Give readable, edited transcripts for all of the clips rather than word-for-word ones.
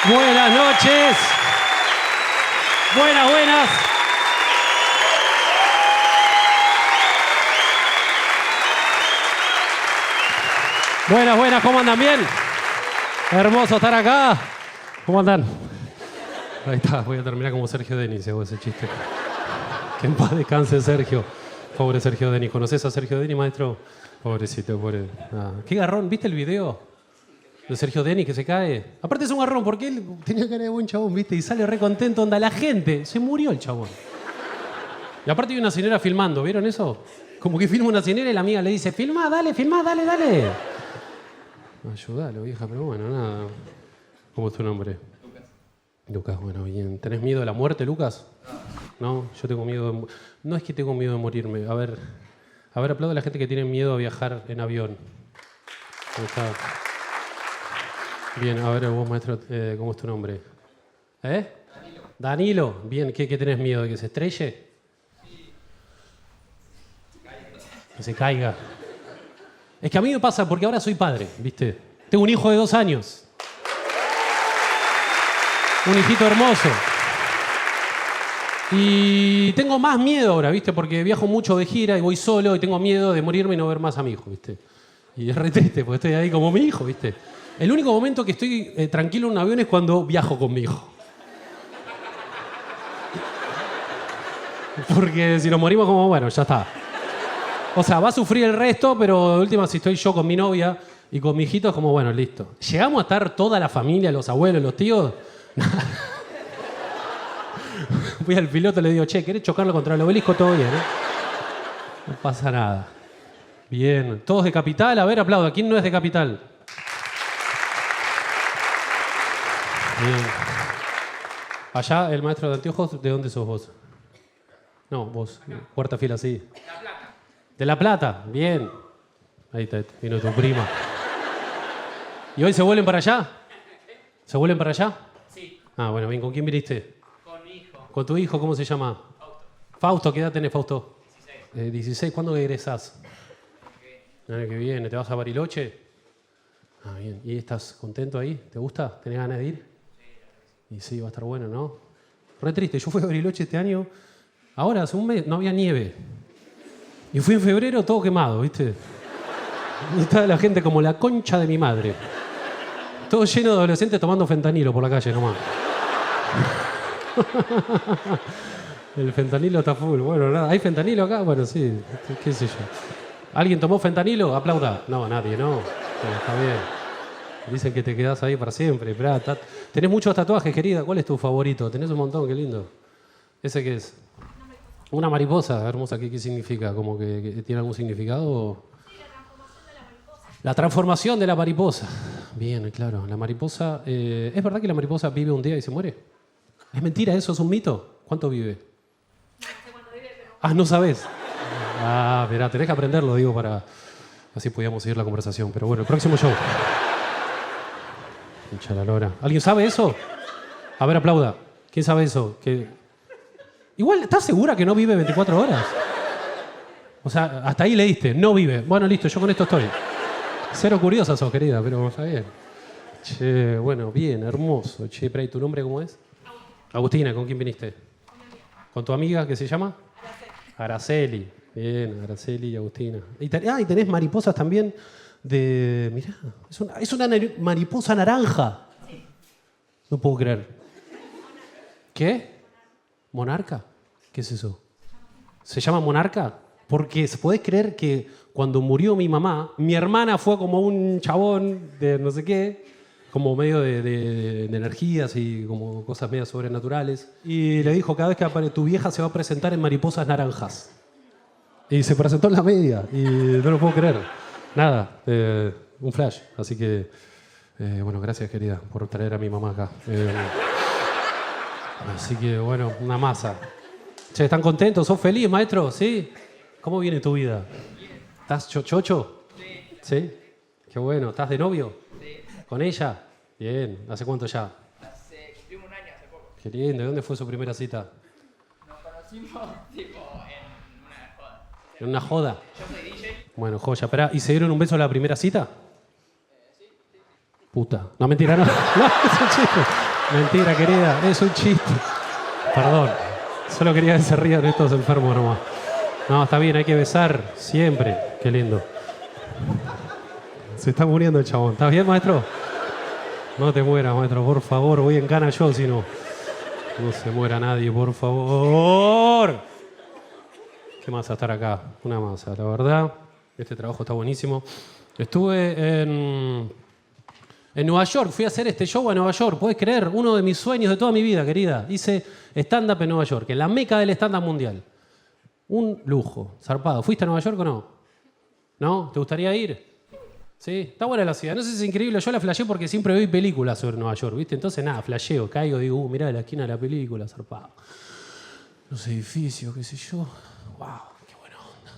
Buenas noches. Buenas, buenas. Buenas, buenas, ¿cómo andan? ¿Bien? Hermoso estar acá. ¿Cómo andan? Ahí está, voy a terminar como Sergio Denis, hago ese chiste. Que en paz descanse Sergio. Pobre Sergio Denis. ¿Conoces a Sergio Denis, maestro? Pobrecito, pobre. Ah, qué garrón, ¿viste el video? De Sergio Denis que se cae. Aparte es un garrón porque él tenía cara de buen chabón, ¿viste? Y sale re contento, onda la gente. Se murió el chabón. Y aparte hay una señora filmando, ¿vieron eso? Como que filma una señora y la amiga le dice, filmá, dale, dale. Ayúdalo, vieja, pero bueno, nada. ¿Cómo es tu nombre? Lucas, bueno, bien. ¿Tenés miedo de la muerte, Lucas? No, yo tengo miedo de... No es que tengo miedo de morirme. A ver, aplaudo a la gente que tiene miedo a viajar en avión. Ahí está. Bien, a ver, vos, maestro, ¿cómo es tu nombre? ¿Eh? Danilo. Bien, ¿qué tenés miedo? ¿De que se estrelle? Sí. Que se caiga. Es que a mí me pasa porque ahora soy padre, ¿viste? Tengo un hijo de 2 años. Un hijito hermoso. Y tengo más miedo ahora, ¿viste? Porque viajo mucho de gira y voy solo y tengo miedo de morirme y no ver más a mi hijo, ¿viste? Y es re triste porque estoy ahí como mi hijo, ¿viste? El único momento que estoy tranquilo en un avión es cuando viajo con mi hijo. Porque si nos morimos como, bueno, ya está. O sea, va a sufrir el resto, pero de última si estoy yo con mi novia y con mi hijito es como, bueno, listo. ¿Llegamos a estar toda la familia, los abuelos, los tíos? Voy al piloto y le digo, che, ¿querés chocarlo contra el obelisco? Todo bien, ¿eh? No pasa nada. Bien. ¿Todos de Capital? A ver, aplauda. ¿Quién no es de Capital? Bien. Allá, el maestro de anteojos, ¿de dónde sos vos? No, vos. Cuarta fila, sí. La Plata. ¿De La Plata? Bien. Ahí está, vino tu prima. ¿Y hoy se vuelven para allá? ¿Se vuelven para allá? Sí. Ah, bueno, bien. ¿Con quién viniste? Con mi hijo. ¿Con tu hijo? ¿Cómo se llama? Fausto. Fausto, ¿qué edad tenés, Fausto? 16. 16. ¿Cuándo egresás? Okay. El año que viene. ¿Te vas a Bariloche? Ah, bien. ¿Y estás contento ahí? ¿Te gusta? ¿Tenés ganas de ir? Y sí, va a estar bueno, ¿no? Re triste. Yo fui a Bariloche este año. Ahora, hace un mes, no había nieve. Y fui en febrero todo quemado, ¿viste? Y estaba la gente como la concha de mi madre. Todo lleno de adolescentes tomando fentanilo por la calle nomás. El fentanilo está full. Bueno, nada. ¿Hay fentanilo acá? Bueno, sí. ¿Qué sé yo? ¿Alguien tomó fentanilo? Aplauda. No, nadie, no. Bueno, está bien. Dicen que te quedás ahí para siempre. Esperá, tenés muchos tatuajes, querida. ¿Cuál es tu favorito? Tenés un montón, qué lindo. ¿Ese qué es? Una mariposa, hermosa. ¿Qué significa? ¿Como que tiene algún significado? Sí, la transformación de la mariposa. La transformación de la mariposa. Bien, claro. La mariposa... ¿Es verdad que la mariposa vive un día y se muere? ¿Es mentira eso? ¿Es un mito? ¿Cuánto vive? No sé cuánto vive, pero... Ah, ¿no sabés? Ah, mirá, tenés que aprenderlo, digo, para... Así podíamos seguir la conversación. Pero bueno, el próximo show. Hincha la lora. ¿Alguien sabe eso? A ver, aplauda. ¿Quién sabe eso? Igual, ¿estás segura que no vive 24 horas? O sea, hasta ahí leíste. No vive. Bueno, listo, yo con esto estoy. Cero curiosa sos, querida, pero está bien. Che, bueno, bien, hermoso. Che, pero ¿y tu nombre cómo es? Agustina, ¿con quién viniste? ¿Con tu amiga que se llama? Araceli. Bien, Araceli y Agustina. Y tenés mariposas también de... Mirá, es una mariposa naranja. No puedo creer. ¿Qué? ¿Monarca? ¿Qué es eso? ¿Se llama monarca? Porque podés creer que cuando murió mi mamá, mi hermana fue como un chabón de no sé qué, como medio de energías y como cosas medio sobrenaturales. Y le dijo, cada vez que tu vieja se va a presentar en mariposas naranjas. Y se presentó en la media. Y no lo puedo creer. Nada, un flash. Así que, bueno, gracias, querida, por traer a mi mamá acá. Así que, bueno, una masa. Che, ¿están contentos? ¿Sos feliz, maestro? ¿Sí? ¿Cómo viene tu vida? ¿Estás chocho? Sí. ¿Sí? Qué bueno. ¿Estás de novio? Sí. ¿Con ella? Bien. ¿Hace cuánto ya? Cumplimos un año hace poco. Qué lindo. ¿De dónde fue su primera cita? Nos conocimos tipo en una joda. ¿En una joda? Yo soy DJ. Bueno, joya. Esperá, ¿y se dieron un beso a la primera cita? Sí. Puta. No, mentira, no. No, es un chiste. Mentira, querida, es un chiste. Perdón. Solo quería que se rían estos enfermos nomás. No, está bien, hay que besar siempre. Qué lindo. Se está muriendo el chabón. ¿Estás bien, maestro? No te mueras, maestro, por favor. Voy en cana yo, si no. No se muera nadie, por favor. ¿Qué más a estar acá? Una masa, la verdad. Este trabajo está buenísimo. Estuve en Nueva York. Fui a hacer este show a Nueva York. ¿Puedes creer? Uno de mis sueños de toda mi vida, querida. Hice stand-up en Nueva York, en la meca del stand-up mundial. Un lujo, zarpado. ¿Fuiste a Nueva York o no? ¿No? ¿Te gustaría ir? Sí, está buena la ciudad. No sé si es increíble. Yo la flasheé porque siempre vi películas sobre Nueva York, ¿viste? Entonces, nada, flasheo, caigo, digo, mirá la esquina de la película, zarpado. Los edificios, qué sé yo. ¡Wow! ¡Qué buena onda!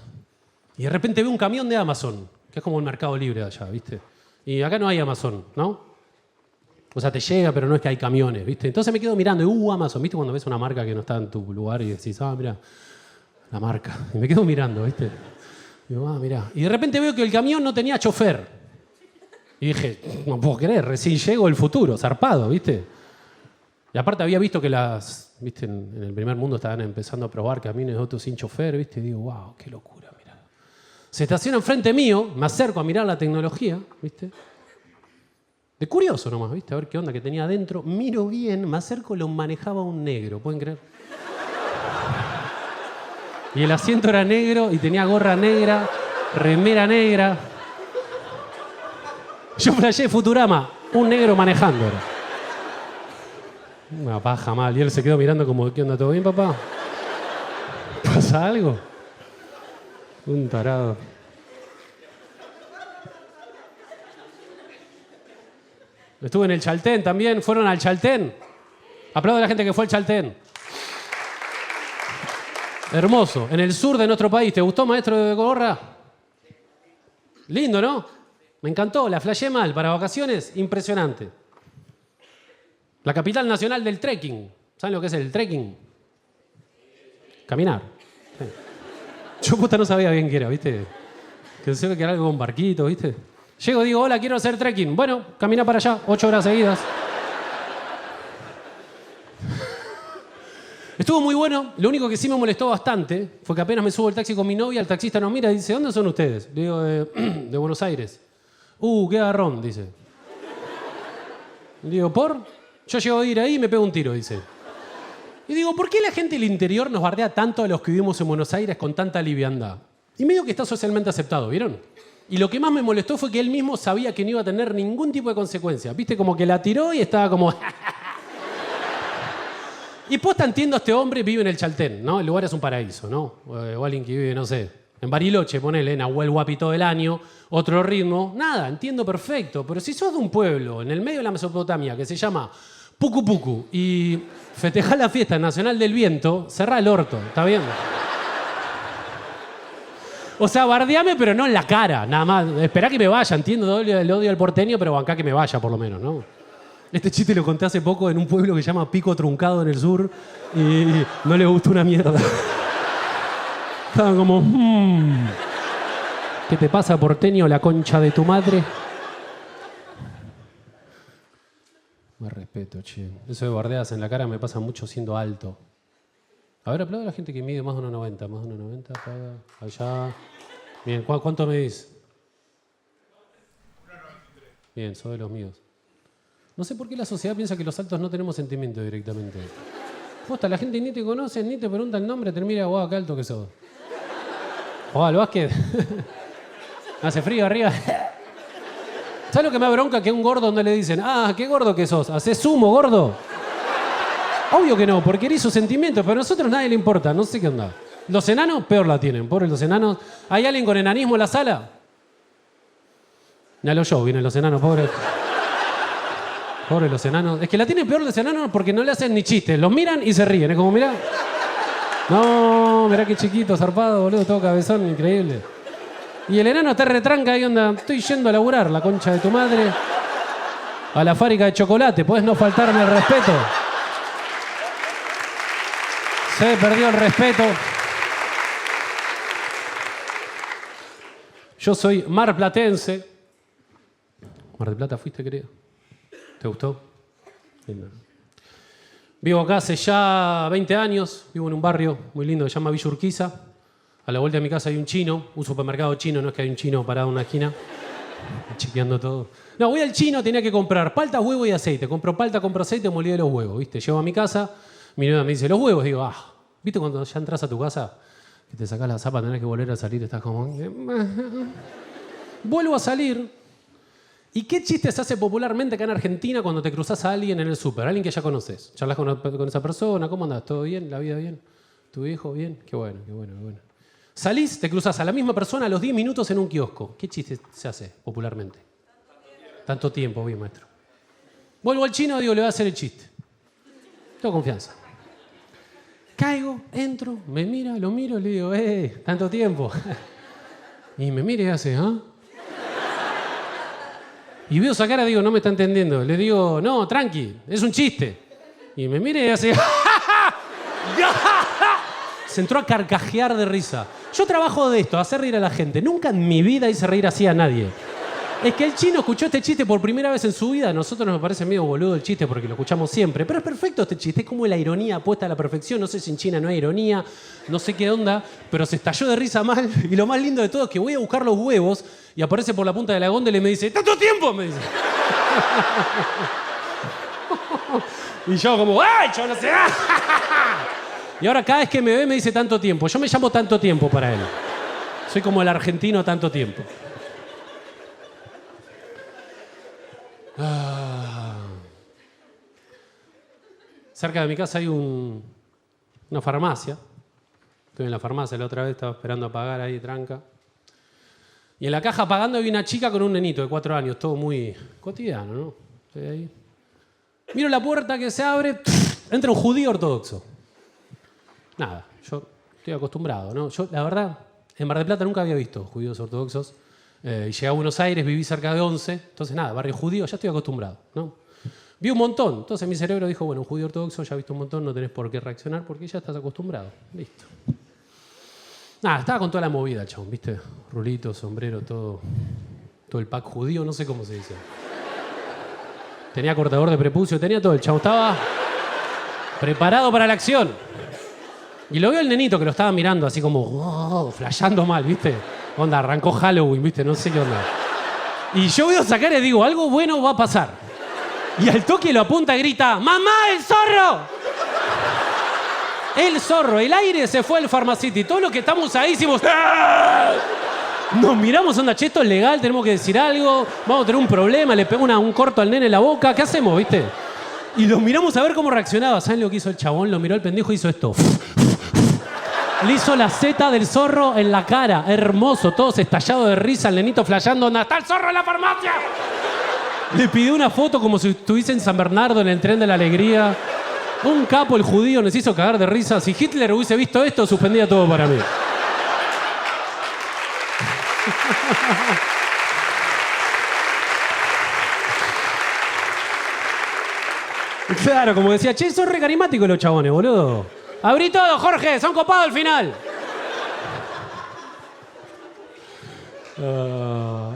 Y de repente veo un camión de Amazon, que es como el Mercado Libre de allá, ¿viste? Y acá no hay Amazon, ¿no? O sea, te llega, pero no es que hay camiones, ¿viste? Entonces me quedo mirando y Amazon, ¿viste? Cuando ves una marca que no está en tu lugar y decís, mira, la marca. Y me quedo mirando, ¿viste? Y digo, mirá. Y de repente veo que el camión no tenía chofer. Y dije, no puedo creer, recién llego el futuro, zarpado, ¿viste? Y aparte había visto que ¿viste? En el primer mundo estaban empezando a probar camiones de autos sin chofer, ¿viste? Y digo, wow, qué locura, mirá. Se estaciona enfrente mío, me acerco a mirar la tecnología, ¿viste? De curioso nomás, ¿viste? A ver qué onda que tenía adentro. Miro bien, me acerco, lo manejaba un negro, ¿pueden creer? Y el asiento era negro y tenía gorra negra, remera negra. Yo flasheé Futurama, un negro manejando. Una paja mal. Y él se quedó mirando como, ¿qué onda? ¿Todo bien, papá? ¿Pasa algo? Un tarado. Estuve en el Chaltén también. ¿Fueron al Chaltén? Aplaudo a la gente que fue al Chaltén. Hermoso. En el sur de nuestro país. ¿Te gustó, maestro de gorra? Lindo, ¿no? Me encantó. La flasheé mal. Para vacaciones, impresionante. La capital nacional del trekking. ¿Saben lo que es el trekking? Caminar. Sí. Yo puta no sabía bien qué era, ¿viste? Que sé que era algo con barquito, ¿viste? Llego, digo, hola, quiero hacer trekking. Bueno, camina para allá, 8 horas seguidas. Estuvo muy bueno. Lo único que sí me molestó bastante fue que apenas me subo al taxi con mi novia, el taxista nos mira y dice, ¿dónde son ustedes? Le digo, de Buenos Aires. Qué agarrón, dice. Le digo, ¿por? Yo llego a ir ahí y me pego un tiro, dice. Y digo, ¿por qué la gente del interior nos bardea tanto a los que vivimos en Buenos Aires con tanta liviandad? Y medio que está socialmente aceptado, ¿vieron? Y lo que más me molestó fue que él mismo sabía que no iba a tener ningún tipo de consecuencia. ¿Viste? Como que la tiró y estaba como... Y posta entiendo a este hombre, vive en el Chaltén, ¿no? El lugar es un paraíso, ¿no? O alguien que vive, no sé, en Bariloche, ponele, en Nahuel Huapi todo el año, otro ritmo. Nada, entiendo perfecto. Pero si sos de un pueblo, en el medio de la Mesopotamia, que se llama Pucu Pucu, y festejás la fiesta nacional del viento, cerrá el orto, ¿está bien? O sea, bardeame, pero no en la cara, nada más. Esperá que me vaya, entiendo el odio al porteño, pero bancá que me vaya, por lo menos, ¿no? Este chiste lo conté hace poco en un pueblo que se llama Pico Truncado en el sur y no le gustó una mierda. Estaban como... ¿Qué te pasa, porteño, la concha de tu madre? Más respeto, che. Eso de bardeadas en la cara me pasa mucho siendo alto. A ver, aplaudo a la gente que mide más de 1,90. Más de 1,90, aplauda. Allá. Bien, ¿cuánto medís? 1,93. Bien, sos de los míos. No sé por qué la sociedad piensa que los altos no tenemos sentimiento directamente. Posta, la gente ni te conoce, ni te pregunta el nombre, te mira, guau, qué alto que sos. Al básquet. Hace frío arriba. ¿Sabes lo que me da bronca? Que a un gordo no le dicen, qué gordo que sos, ¿hacés sumo, gordo? Obvio que no, porque eres su sentimiento, pero a nosotros nadie le importa, no sé qué onda. Los enanos, peor la tienen, pobres los enanos. ¿Hay alguien con enanismo en la sala? Ya lo yo, vienen los enanos, pobres. Pobres los enanos. Es que la tienen peor los enanos porque no le hacen ni chistes. Los miran y se ríen. Es como, mirá. No, mirá qué chiquito, zarpado, boludo, todo cabezón, increíble. Y el enano está retranca ahí, onda, estoy yendo a laburar, la concha de tu madre. A la fábrica de chocolate, podés no faltarme el respeto. Se perdió el respeto. Yo soy marplatense. Mar del Plata fuiste, querido. ¿Te gustó? Lindo. Vivo acá hace ya 20 años, vivo en un barrio muy lindo que se llama Villa Urquiza. A la vuelta de mi casa hay un chino, un supermercado chino, no es que hay un chino parado en una esquina, chequeando todo. No, voy al chino, tenía que comprar palta, huevo y aceite. Compro palta, compro aceite, molido de los huevos, ¿viste? Llego a mi casa, mi novia me dice, los huevos, digo, ¿viste cuando ya entras a tu casa? Que te sacás la zapa, tenés que volver a salir, estás como... Vuelvo a salir. ¿Y qué chiste se hace popularmente acá en Argentina cuando te cruzás a alguien en el súper? Alguien que ya conoces. Charlas con esa persona, ¿cómo andás? ¿Todo bien? ¿La vida bien? ¿Tu hijo bien? Qué bueno, qué bueno, qué bueno. Salís, te cruzás a la misma persona a los 10 minutos en un kiosco. ¿Qué chiste se hace popularmente? Tanto tiempo, bien, maestro. Vuelvo al chino, digo, le voy a hacer el chiste. Tengo confianza. Caigo, entro, me mira, lo miro, le digo, tanto tiempo. Y me mira y hace, Y veo esa cara, digo, no me está entendiendo. Le digo, no, tranqui, es un chiste. Y me mira y hace, se entró a carcajear de risa. Yo trabajo de esto, hacer reír a la gente. Nunca en mi vida hice reír así a nadie. Es que el chino escuchó este chiste por primera vez en su vida. A nosotros nos parece medio boludo el chiste porque lo escuchamos siempre. Pero es perfecto este chiste. Es como la ironía puesta a la perfección. No sé si en China no hay ironía, no sé qué onda, pero se estalló de risa mal. Y lo más lindo de todo es que voy a buscar los huevos y aparece por la punta de la góndola y me dice, ¡tanto tiempo! Me dice. Y yo como, ¡ay, yo no sé! Y ahora cada vez que me ve me dice tanto tiempo. Yo me llamo tanto tiempo para él. Soy como el argentino tanto tiempo. Cerca de mi casa hay una farmacia. Estuve en la farmacia la otra vez, estaba esperando a pagar ahí, tranca. Y en la caja pagando había una chica con un nenito de 4 años, todo muy cotidiano, ¿no? Estoy ahí. Miro la puerta que se abre, entra un judío ortodoxo. Nada, yo estoy acostumbrado, ¿no? Yo, la verdad, en Mar del Plata nunca había visto judíos ortodoxos. Y llegué a Buenos Aires, viví cerca de 11. Entonces, nada, barrio judío, ya estoy acostumbrado, ¿no? Vi un montón. Entonces mi cerebro dijo, bueno, un judío ortodoxo, ya viste un montón, no tenés por qué reaccionar porque ya estás acostumbrado. Listo. Nada, estaba con toda la movida, chabón, ¿viste? Rulito, sombrero, todo el pack judío, no sé cómo se dice. Tenía cortador de prepucio, tenía todo. El chabón estaba preparado para la acción. Y lo veo el nenito que lo estaba mirando así como, flasheando mal, ¿viste? Onda, arrancó Halloween, ¿viste? No sé qué onda. Y yo veo esa cara y digo, algo bueno va a pasar. Y al toque lo apunta y grita, ¡mamá, el zorro! El zorro, el aire se fue al Pharmacity. Todos los que estamos ahí hicimos, ¡ah! Nos miramos, onda, che, esto es legal, tenemos que decir algo, vamos a tener un problema, le pego un corto al nene en la boca, ¿qué hacemos, viste? Y los miramos a ver cómo reaccionaba. ¿Saben lo que hizo el chabón? Lo miró el pendejo y hizo esto. Le hizo la zeta del zorro en la cara. Hermoso, todos estallados de risa, el nenito flasheando, onda, ¡está el zorro en la farmacia! Le pidió una foto como si estuviese en San Bernardo en el tren de la alegría. Un capo el judío, nos hizo cagar de risa. Si Hitler hubiese visto esto, suspendía todo para mí. Claro, como decía, che, son re carismáticos los chabones, boludo. Abrí todo, Jorge, son copados al final.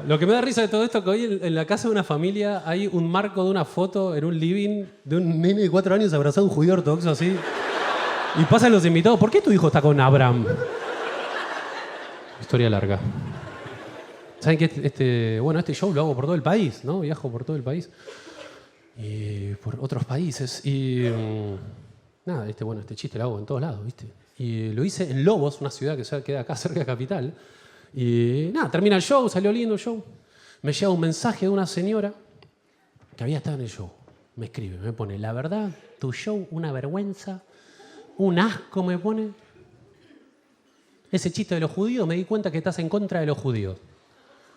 Lo que me da risa de todo esto es que hoy en la casa de una familia hay un marco de una foto en un living de un nene de 4 años abrazado a un judío ortodoxo así. Y pasan los invitados. ¿Por qué tu hijo está con Abraham? Historia larga. ¿Saben que este show lo hago por todo el país, ¿no? Viajo por todo el país. Y por otros países. Y nada, este chiste lo hago en todos lados, ¿viste? Y lo hice en Lobos, una ciudad que queda acá cerca de Capital. Y nada, termina el show, salió lindo el show. Me llega un mensaje de una señora que había estado en el show. Me escribe, me pone, la verdad, tu show, una vergüenza, un asco me pone. Ese chiste de los judíos, me di cuenta que estás en contra de los judíos.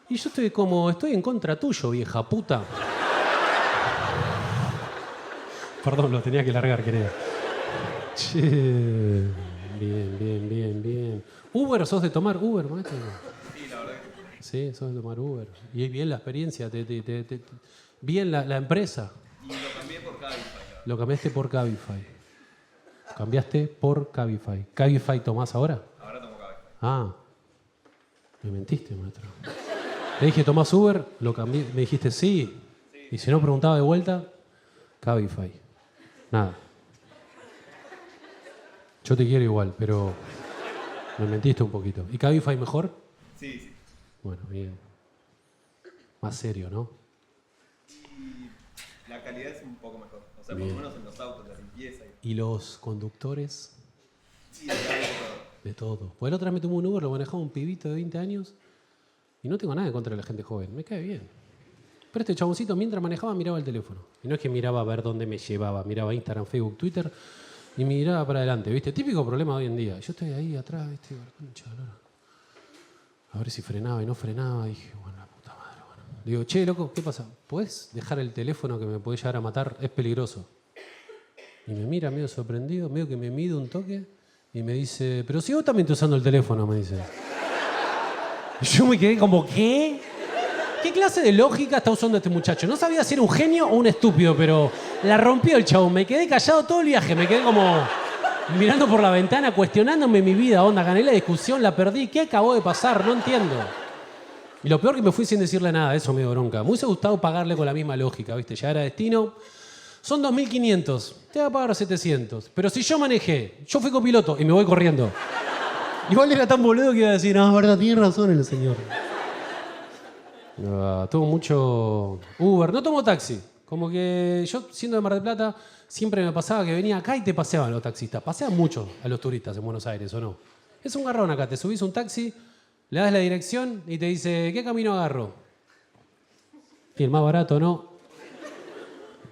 Y yo estoy en contra tuyo, vieja puta. Perdón, lo tenía que largar, querida. Che, bien. Uber, ¿sos de tomar Uber, maestro? Sí, la verdad que sí. Sí, sos de tomar Uber. Y es bien la experiencia, bien la empresa. y lo cambié por Cabify. Lo cambiaste por Cabify. Cambiaste por Cabify. ¿Cabify tomás ahora? Ahora tomo Cabify. Ah, me mentiste, maestro. Te dije, ¿tomás Uber? Lo cambié. Me dijiste sí. Y si no preguntaba de vuelta, Cabify. Nada. Yo te quiero igual, pero me mentiste un poquito. ¿Y Cabify mejor? Sí, sí. Bueno, bien. Más serio, ¿no? Y la calidad es un poco mejor. O sea, Bien. por lo menos en los autos, la limpieza y... ¿Y los conductores? Sí, hay de todo. De todo. Pues el otro día me tomé un Uber, lo manejaba un pibito de 20 años y no tengo nada en contra de la gente joven. Me cae bien. Pero este chaboncito mientras manejaba miraba el teléfono. Y no es que miraba a ver dónde me llevaba. Miraba Instagram, Facebook, Twitter y miraba para adelante, ¿viste? Típico problema de hoy en día. Yo estoy ahí atrás, ¿viste? Concha, a ver si frenaba y no frenaba. Y dije, bueno, la puta madre, bueno. Le digo, che, loco, ¿qué pasa? ¿Podés dejar el teléfono que me podés llegar a matar? Es peligroso. Y me mira medio sorprendido, medio que me mide un toque y me dice, pero si vos también estás usando el teléfono, me dice. Y yo me quedé como, ¿qué? ¿Qué clase de lógica está usando este muchacho? No sabía si era un genio o un estúpido, pero la rompió el chabón. Me quedé callado todo el viaje, me quedé como mirando por la ventana, cuestionándome mi vida, onda, gané la discusión, la perdí, ¿qué acabó de pasar? No entiendo. Y lo peor que me fui sin decirle nada, eso me dio bronca. Me hubiese gustado pagarle con la misma lógica, ¿viste? Llegar a destino, son 2.500, te va a pagar 700. Pero si yo manejé, yo fui copiloto y me voy corriendo. Igual era tan boludo que iba a decir, no, verdad, tiene razón el señor. Tomo mucho Uber, no tomo taxi. Como que yo, siendo de Mar del Plata, siempre me pasaba que venía acá y te paseaban los taxistas. Pasean mucho a los turistas en Buenos Aires, ¿o no? Es un garrón acá, te subís a un taxi, le das la dirección y te dice, ¿qué camino agarro? Y el más barato, ¿no?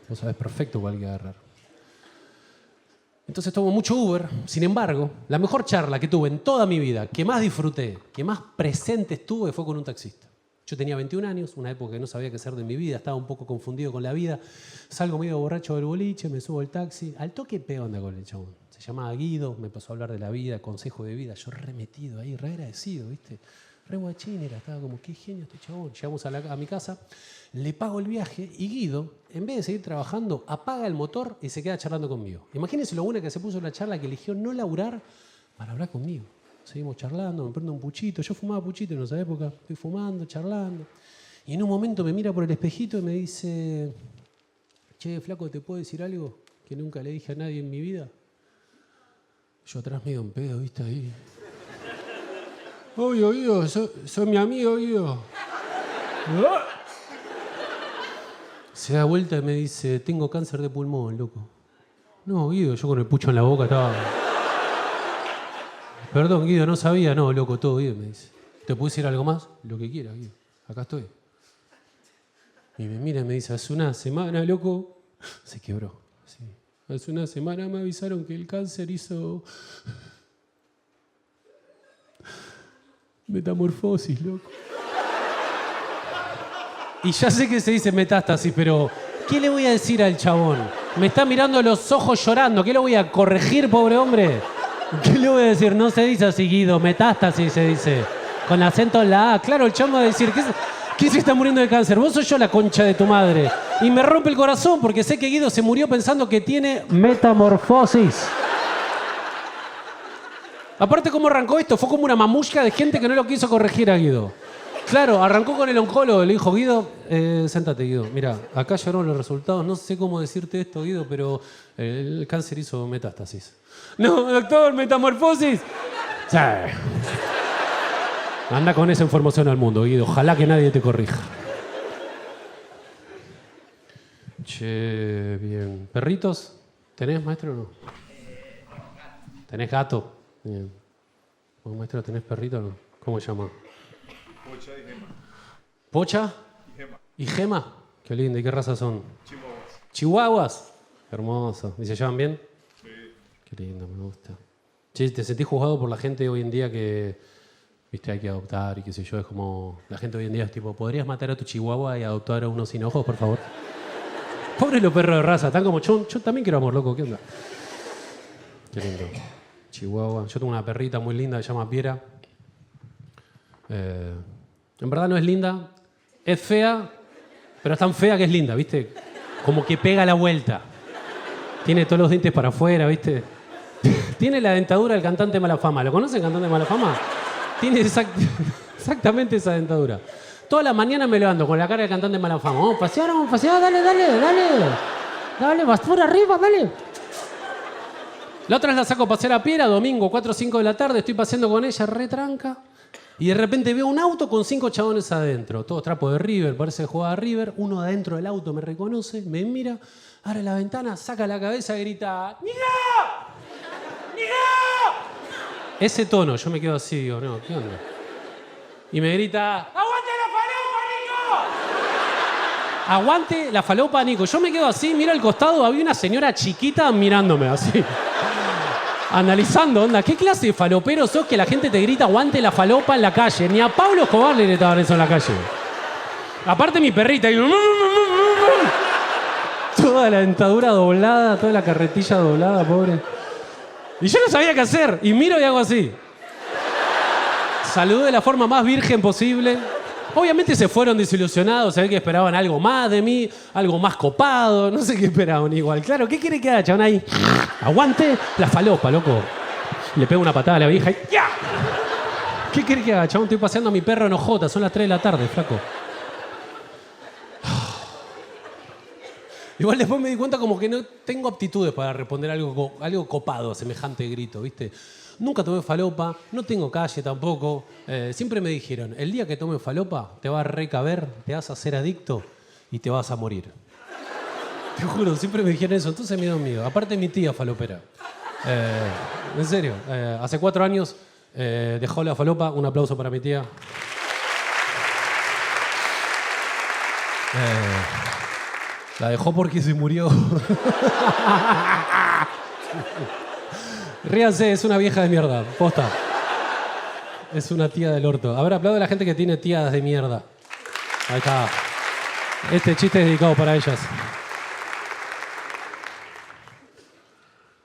Vos sabés perfecto cuál hay que agarrar. Entonces tomo mucho Uber. Sin embargo, la mejor charla que tuve en toda mi vida, que más disfruté, que más presente estuve, fue con un taxista. Yo tenía 21 años, una época que no sabía qué hacer de mi vida, estaba un poco confundido con la vida. Salgo medio borracho del boliche, me subo al taxi. Al toque pego onda con el chabón. Se llamaba Guido, me empezó a hablar de la vida, consejo de vida. Yo remetido ahí, re agradecido, ¿viste? Re guachín era, estaba como, qué genio este chabón. Llegamos a mi casa, le pago el viaje y Guido, en vez de seguir trabajando, apaga el motor y se queda charlando conmigo. Imagínense lo buena que se puso en la charla, que eligió no laburar para hablar conmigo. Seguimos charlando, me prendo un puchito. Yo fumaba puchito en esa época. Estoy fumando, charlando. Y en un momento me mira por el espejito y me dice, che, flaco, ¿te puedo decir algo que nunca le dije a nadie en mi vida? Yo atrás medio en pedo, ¿viste? Ahí. Obvio, Guido, soy mi amigo, Guido. Se da vuelta y me dice, tengo cáncer de pulmón, loco. No, Guido, yo con el pucho en la boca estaba... Perdón, Guido, no sabía. No, loco, todo bien, me dice. ¿Te puedo decir algo más? Lo que quieras, Guido. Acá estoy. Y me mira y me dice, hace una semana, loco, se quebró. Sí. Hace una semana me avisaron que el cáncer hizo metamorfosis, loco. Y ya sé que se dice metástasis, pero ¿qué le voy a decir al chabón? Me está mirando a los ojos llorando. ¿Qué le voy a corregir, pobre hombre? ¿Qué le voy a decir? No se dice así, Guido, metástasis se dice. Con acento en la A. Claro, el chabón va a decir, ¿qué se está muriendo de cáncer? Vos sos yo la concha de tu madre. Y me rompe el corazón porque sé que Guido se murió pensando que tiene metamorfosis. Aparte, ¿cómo arrancó esto? Fue como una mamushka de gente que no lo quiso corregir a Guido. Claro, arrancó con el oncólogo, le dijo, Guido, séntate, Guido. Mira, acá llegaron los resultados, no sé cómo decirte esto, Guido, pero el cáncer hizo metástasis. No, doctor, metamorfosis. Sí. Anda con esa información al mundo, Guido. Ojalá que nadie te corrija. Che, bien. ¿Perritos? ¿Tenés, maestro, o no? ¿Tenés gato? Bien. ¿Vos, maestro, tenés perrito o no? ¿Cómo se llama? Pocha y Gema. ¿Pocha? Y Gema. ¿Y Gema? Qué lindo. ¿Y qué raza son? Chihuahuas. ¿Chihuahuas? Hermoso. ¿Y se llevan bien? Sí. Qué lindo, me gusta. Che, ¿te sentís juzgado por la gente hoy en día que, viste, hay que adoptar y qué sé yo? Es como, la gente hoy en día es tipo, ¿podrías matar a tu chihuahua y adoptar a uno sin ojos, por favor? Pobres los perros de raza, están como, yo también quiero amor, loco, ¿qué onda? Qué lindo. Chihuahua. Yo tengo una perrita muy linda que se llama Piera. En verdad no es linda, es fea, pero es tan fea que es linda, ¿viste? Como que pega la vuelta. Tiene todos los dientes para afuera, ¿viste? Tiene la dentadura del cantante de Mala Fama. ¿Lo conocen, cantante de Mala Fama? Tiene exactamente esa dentadura. Toda la mañana me levanto con la cara del cantante de Mala Fama. Vamos a pasear, dale. Dale, basura arriba, dale. La otra vez la saco a pasear a Piera, domingo, 4 o 5 de la tarde, estoy paseando con ella, retranca. Y de repente veo un auto con 5 chabones adentro. Todos trapos de River, parece que jugaba a River. Uno adentro del auto me reconoce, me mira, abre la ventana, saca la cabeza y grita ¡Niga! ¡Niga! Ese tono, yo me quedo así, digo, no, ¿qué onda? Y me grita ¡Aguante la falopa, Nico! Aguante la falopa, Nico. Yo me quedo así, miro al costado, había una señora chiquita mirándome así. Analizando, onda, ¿qué clase de falopero sos que la gente te grita aguante la falopa en la calle? Ni a Pablo Escobar le gritaban eso en la calle. Aparte mi perrita, y... toda la dentadura doblada, toda la carretilla doblada, pobre. Y yo no sabía qué hacer, y miro y hago así. Saludé de la forma más virgen posible. Obviamente se fueron desilusionados, se ve que esperaban algo más de mí, algo más copado, no sé qué esperaban igual. Claro, ¿qué quiere que haga, chabón ahí? Aguante la falopa, loco. Le pego una patada a la vieja y ¡ya! ¿Qué quiere que haga, chabón? Estoy paseando a mi perro en Ojota, son las 3 de la tarde, flaco. Igual después me di cuenta como que no tengo aptitudes para responder algo copado a semejante grito, ¿viste? Nunca tomé falopa, no tengo calle tampoco. Siempre me dijeron, el día que tomes falopa te va a recaber, te vas a hacer adicto y te vas a morir. Te juro, siempre me dijeron eso, entonces me dio miedo. Aparte mi tía falopera. En serio, hace 4 años dejó la falopa, un aplauso para mi tía. La dejó porque se murió. Ríanse, es una vieja de mierda, posta. Es una tía del orto. A ver, aplaudo a la gente que tiene tías de mierda. Ahí está. Este chiste es dedicado para ellas.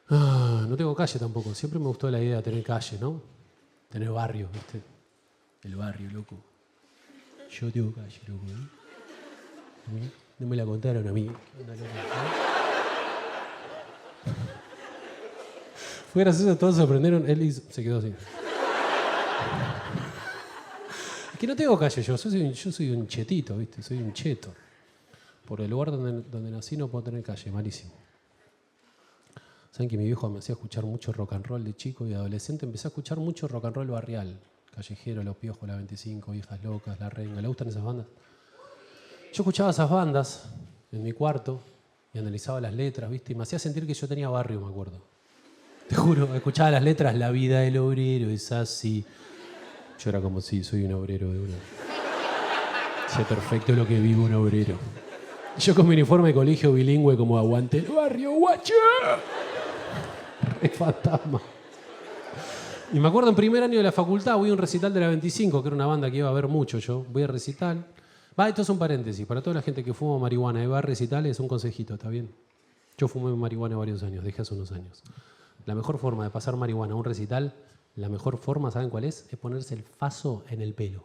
No tengo calle tampoco. Siempre me gustó la idea de tener calle, ¿no? Tener barrio, ¿viste? El barrio, loco. Yo tengo calle, loco, ¿eh? No me la contaron a mí. ¿Qué onda, loco? Fue gracioso, todos se sorprendieron. Él se quedó así. Es que no tengo calle yo soy un chetito, ¿viste? Soy un cheto. Por el lugar donde nací no puedo tener calle, malísimo. Saben que mi viejo me hacía escuchar mucho rock and roll de chico y de adolescente. Empecé a escuchar mucho rock and roll barrial. Callejero, Los Piojos, La 25, Hijas Locas, La Renga. ¿Le gustan esas bandas? Yo escuchaba esas bandas en mi cuarto y analizaba las letras, ¿viste? Y me hacía sentir que yo tenía barrio, me acuerdo. Te juro, escuchaba las letras, la vida del obrero es así. Yo era como si soy un obrero de una. Sé perfecto lo que vive un obrero. Yo con mi uniforme de colegio bilingüe como aguante el barrio, guacho. Re fantasma. Y me acuerdo en primer año de la facultad, voy a un recital de La 25, que era una banda que iba a ver mucho yo. Voy a recital. Esto es un paréntesis. Para toda la gente que fuma marihuana y va a recitales, un consejito, ¿está bien? Yo fumé marihuana varios años, dejé hace unos años. La mejor forma de pasar marihuana a un recital, la mejor forma, ¿saben cuál es? Es ponerse el faso en el pelo.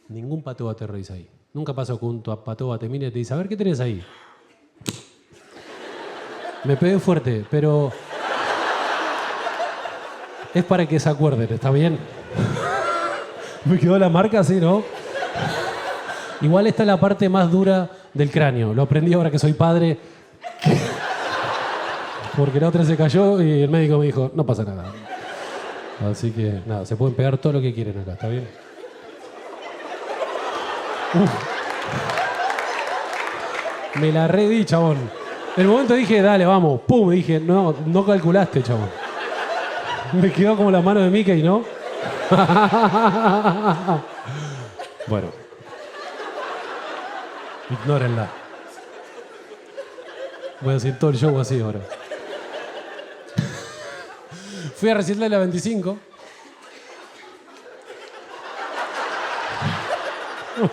Ningún patoba te revisa ahí. Nunca pasa que un patoba te mira y te dice, a ver, ¿qué tenés ahí? Me pegué fuerte, pero... es para que se acuerden, ¿está bien? Me quedó la marca así, ¿no? Igual esta es la parte más dura del cráneo. Lo aprendí ahora que soy padre. Porque la otra se cayó y el médico me dijo, no pasa nada. Así que, nada, se pueden pegar todo lo que quieren acá, ¿está bien? Me la redí, chabón. En el momento dije, dale, vamos. Pum, dije, no calculaste, chabón. Me quedó como la mano de Mickey, ¿no? Bueno. Ignórenla. Voy a decir todo el show así ahora. Fui a recital de La 25.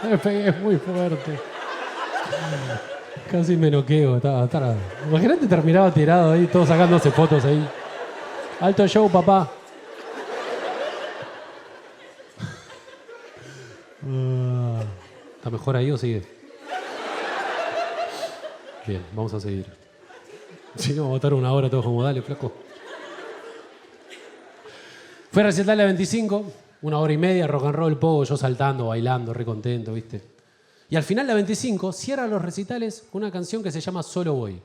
Me pegué muy fuerte. Casi me noqueo. Imagínate, terminaba tirado ahí, todos sacándose fotos ahí. Alto show, papá. ¿Está mejor ahí o sigue? Bien, vamos a seguir. Si no, vamos a estar una hora todos como, dale, flaco. Fui a recitar La 25, 1 hora y media, rock and roll, pogo, yo saltando, bailando, re contento, ¿viste? Y al final La 25 cierra los recitales con una canción que se llama Solo Voy.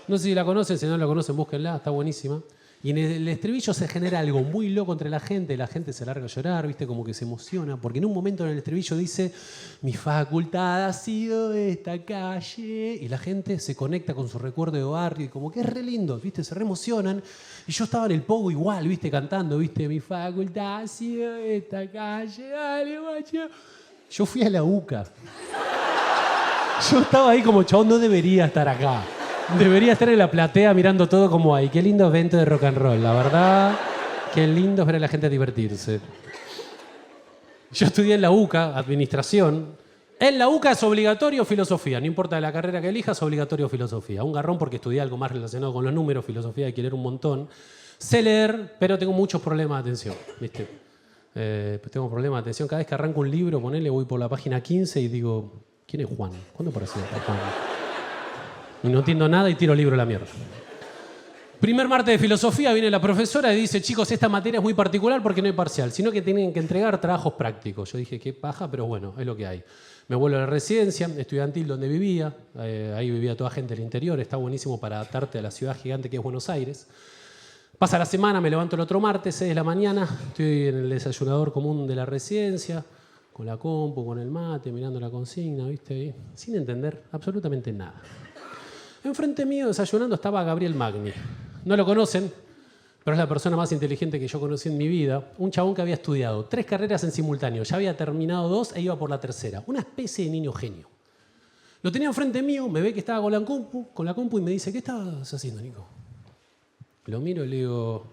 No sé si la conocen, si no la conocen, búsquenla, está buenísima. Y en el estribillo se genera algo muy loco entre la gente se larga a llorar, ¿viste? Como que se emociona, porque en un momento en el estribillo dice, mi facultad ha sido esta calle, y la gente se conecta con su recuerdo de barrio, y como que es re lindo, ¿viste? Se re emocionan, y yo estaba en el pogo igual, ¿viste? Cantando, ¿viste? Mi facultad ha sido esta calle, dale, guacho. Yo fui a la UCA. Yo estaba ahí como, chabón, no debería estar acá. Debería estar en la platea mirando todo como ahí. Qué lindo evento de rock and roll, la verdad. Qué lindo es ver a la gente divertirse. Yo estudié en la UCA, administración. En la UCA es obligatorio filosofía. No importa la carrera que elijas, es obligatorio filosofía. Un garrón porque estudié algo más relacionado con los números, filosofía hay que leer un montón. Sé leer, pero tengo muchos problemas de atención, ¿viste? Tengo problemas de atención. Cada vez que arranco un libro, ponele, voy por la página 15 y digo, ¿quién es Juan? ¿Cuándo apareció Juan? Y no entiendo nada y tiro el libro a la mierda. Primer martes de filosofía viene la profesora y dice, chicos, esta materia es muy particular porque no hay parcial, sino que tienen que entregar trabajos prácticos. Yo dije, qué paja, pero bueno, es lo que hay. Me vuelvo a la residencia estudiantil donde vivía. Ahí vivía toda gente del interior. Está buenísimo para adaptarte a la ciudad gigante que es Buenos Aires. Pasa la semana, me levanto el otro martes, 6 de la mañana. Estoy en el desayunador común de la residencia, con la compu, con el mate, mirando la consigna, ¿viste? Sin entender absolutamente nada. Enfrente mío, desayunando, estaba Gabriel Magni. No lo conocen, pero es la persona más inteligente que yo conocí en mi vida. Un chabón que había estudiado 3 carreras en simultáneo. Ya había terminado 2 e iba por la tercera. Una especie de niño genio. Lo tenía enfrente mío, me ve que estaba con la compu y me dice, ¿qué estabas haciendo, Nico? Lo miro y le digo,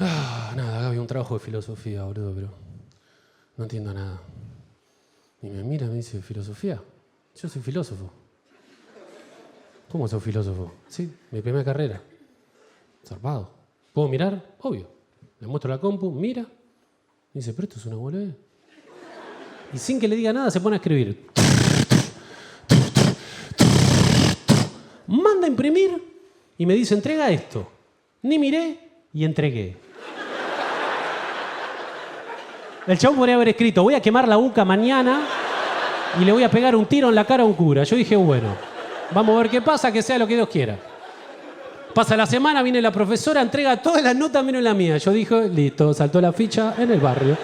nada, Gaby, un trabajo de filosofía, boludo, pero no entiendo nada. Y me mira y me dice, ¿filosofía? Yo soy filósofo. ¿Cómo sos filósofo? Sí, mi primera carrera. Zarpado. ¿Puedo mirar? Obvio. Le muestro la compu, mira. Y dice, pero esto es una boludez. Y sin que le diga nada se pone a escribir. Manda a imprimir y me dice, entrega esto. Ni miré y entregué. El chabón podría haber escrito, voy a quemar la UCA mañana y le voy a pegar un tiro en la cara a un cura. Yo dije, bueno, vamos a ver qué pasa, que sea lo que Dios quiera. Pasa la semana, viene la profesora, entrega todas las notas menos la mía. Yo dije, listo, saltó la ficha en el barrio.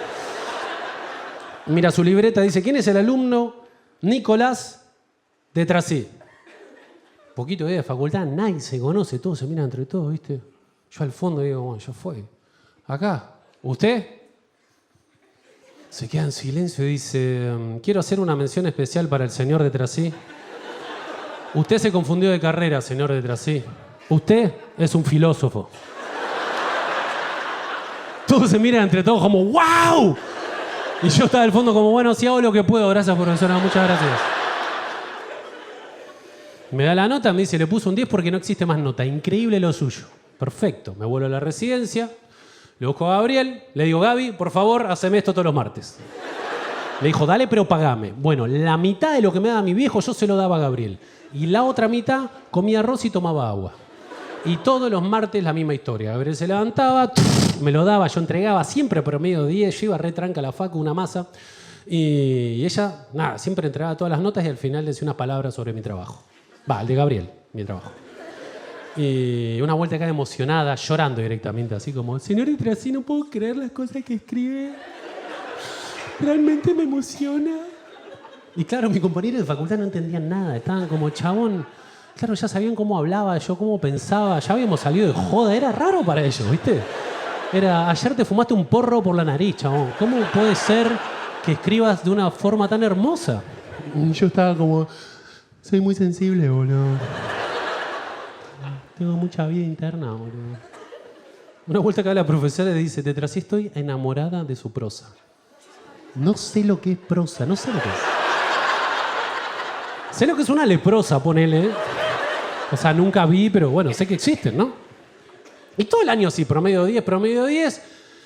Mira su libreta, dice, ¿quién es el alumno Nicolás de Trasí? Poquito de facultad, nadie se conoce, todos se miran entre todos, ¿viste? Yo al fondo digo, bueno, ya fue. Acá, ¿usted? Se queda en silencio y dice, quiero hacer una mención especial para el señor de Trasí. Usted se confundió de carrera, señor de Trasí. Usted es un filósofo. Todos se miran entre todos como ¡wow! Y yo estaba al fondo como, bueno, sí hago lo que puedo. Gracias, profesora, muchas gracias. Me da la nota, me dice, le puso un 10 porque no existe más nota. Increíble lo suyo. Perfecto. Me vuelvo a la residencia, le busco a Gabriel, le digo, Gaby, por favor, haceme esto todos los martes. Le dijo, dale, pero pagame. Bueno, la mitad de lo que me daba mi viejo yo se lo daba a Gabriel. Y la otra mitad comía arroz y tomaba agua. Y todos los martes la misma historia. Gabriel se levantaba, me lo daba, yo entregaba siempre promedio 10, yo iba retranca a la facu, una masa. Y ella, nada, siempre entregaba todas las notas y al final decía unas palabras sobre mi trabajo. Va, el de Gabriel, mi trabajo. Y una vuelta acá emocionada, llorando directamente, así como, señor de Trasí, no puedo creer las cosas que escribe. Realmente me emociona. Y claro, mis compañeros de facultad no entendían nada, estaban como, chabón. Claro, ya sabían cómo hablaba, yo cómo pensaba, ya habíamos salido de joda, era raro para ellos, ¿viste? Era, ayer te fumaste un porro por la nariz, chabón. ¿Cómo puede ser que escribas de una forma tan hermosa? Y yo estaba como, soy muy sensible, boludo. Tengo mucha vida interna, boludo. Una vuelta acá la profesora le dice, de Trasí estoy enamorada de su prosa. No sé lo que es prosa, no sé lo que es. Sé lo que es una leprosa, ponele. O sea, nunca vi, pero bueno, sé que existen, ¿no? Y todo el año así, promedio 10.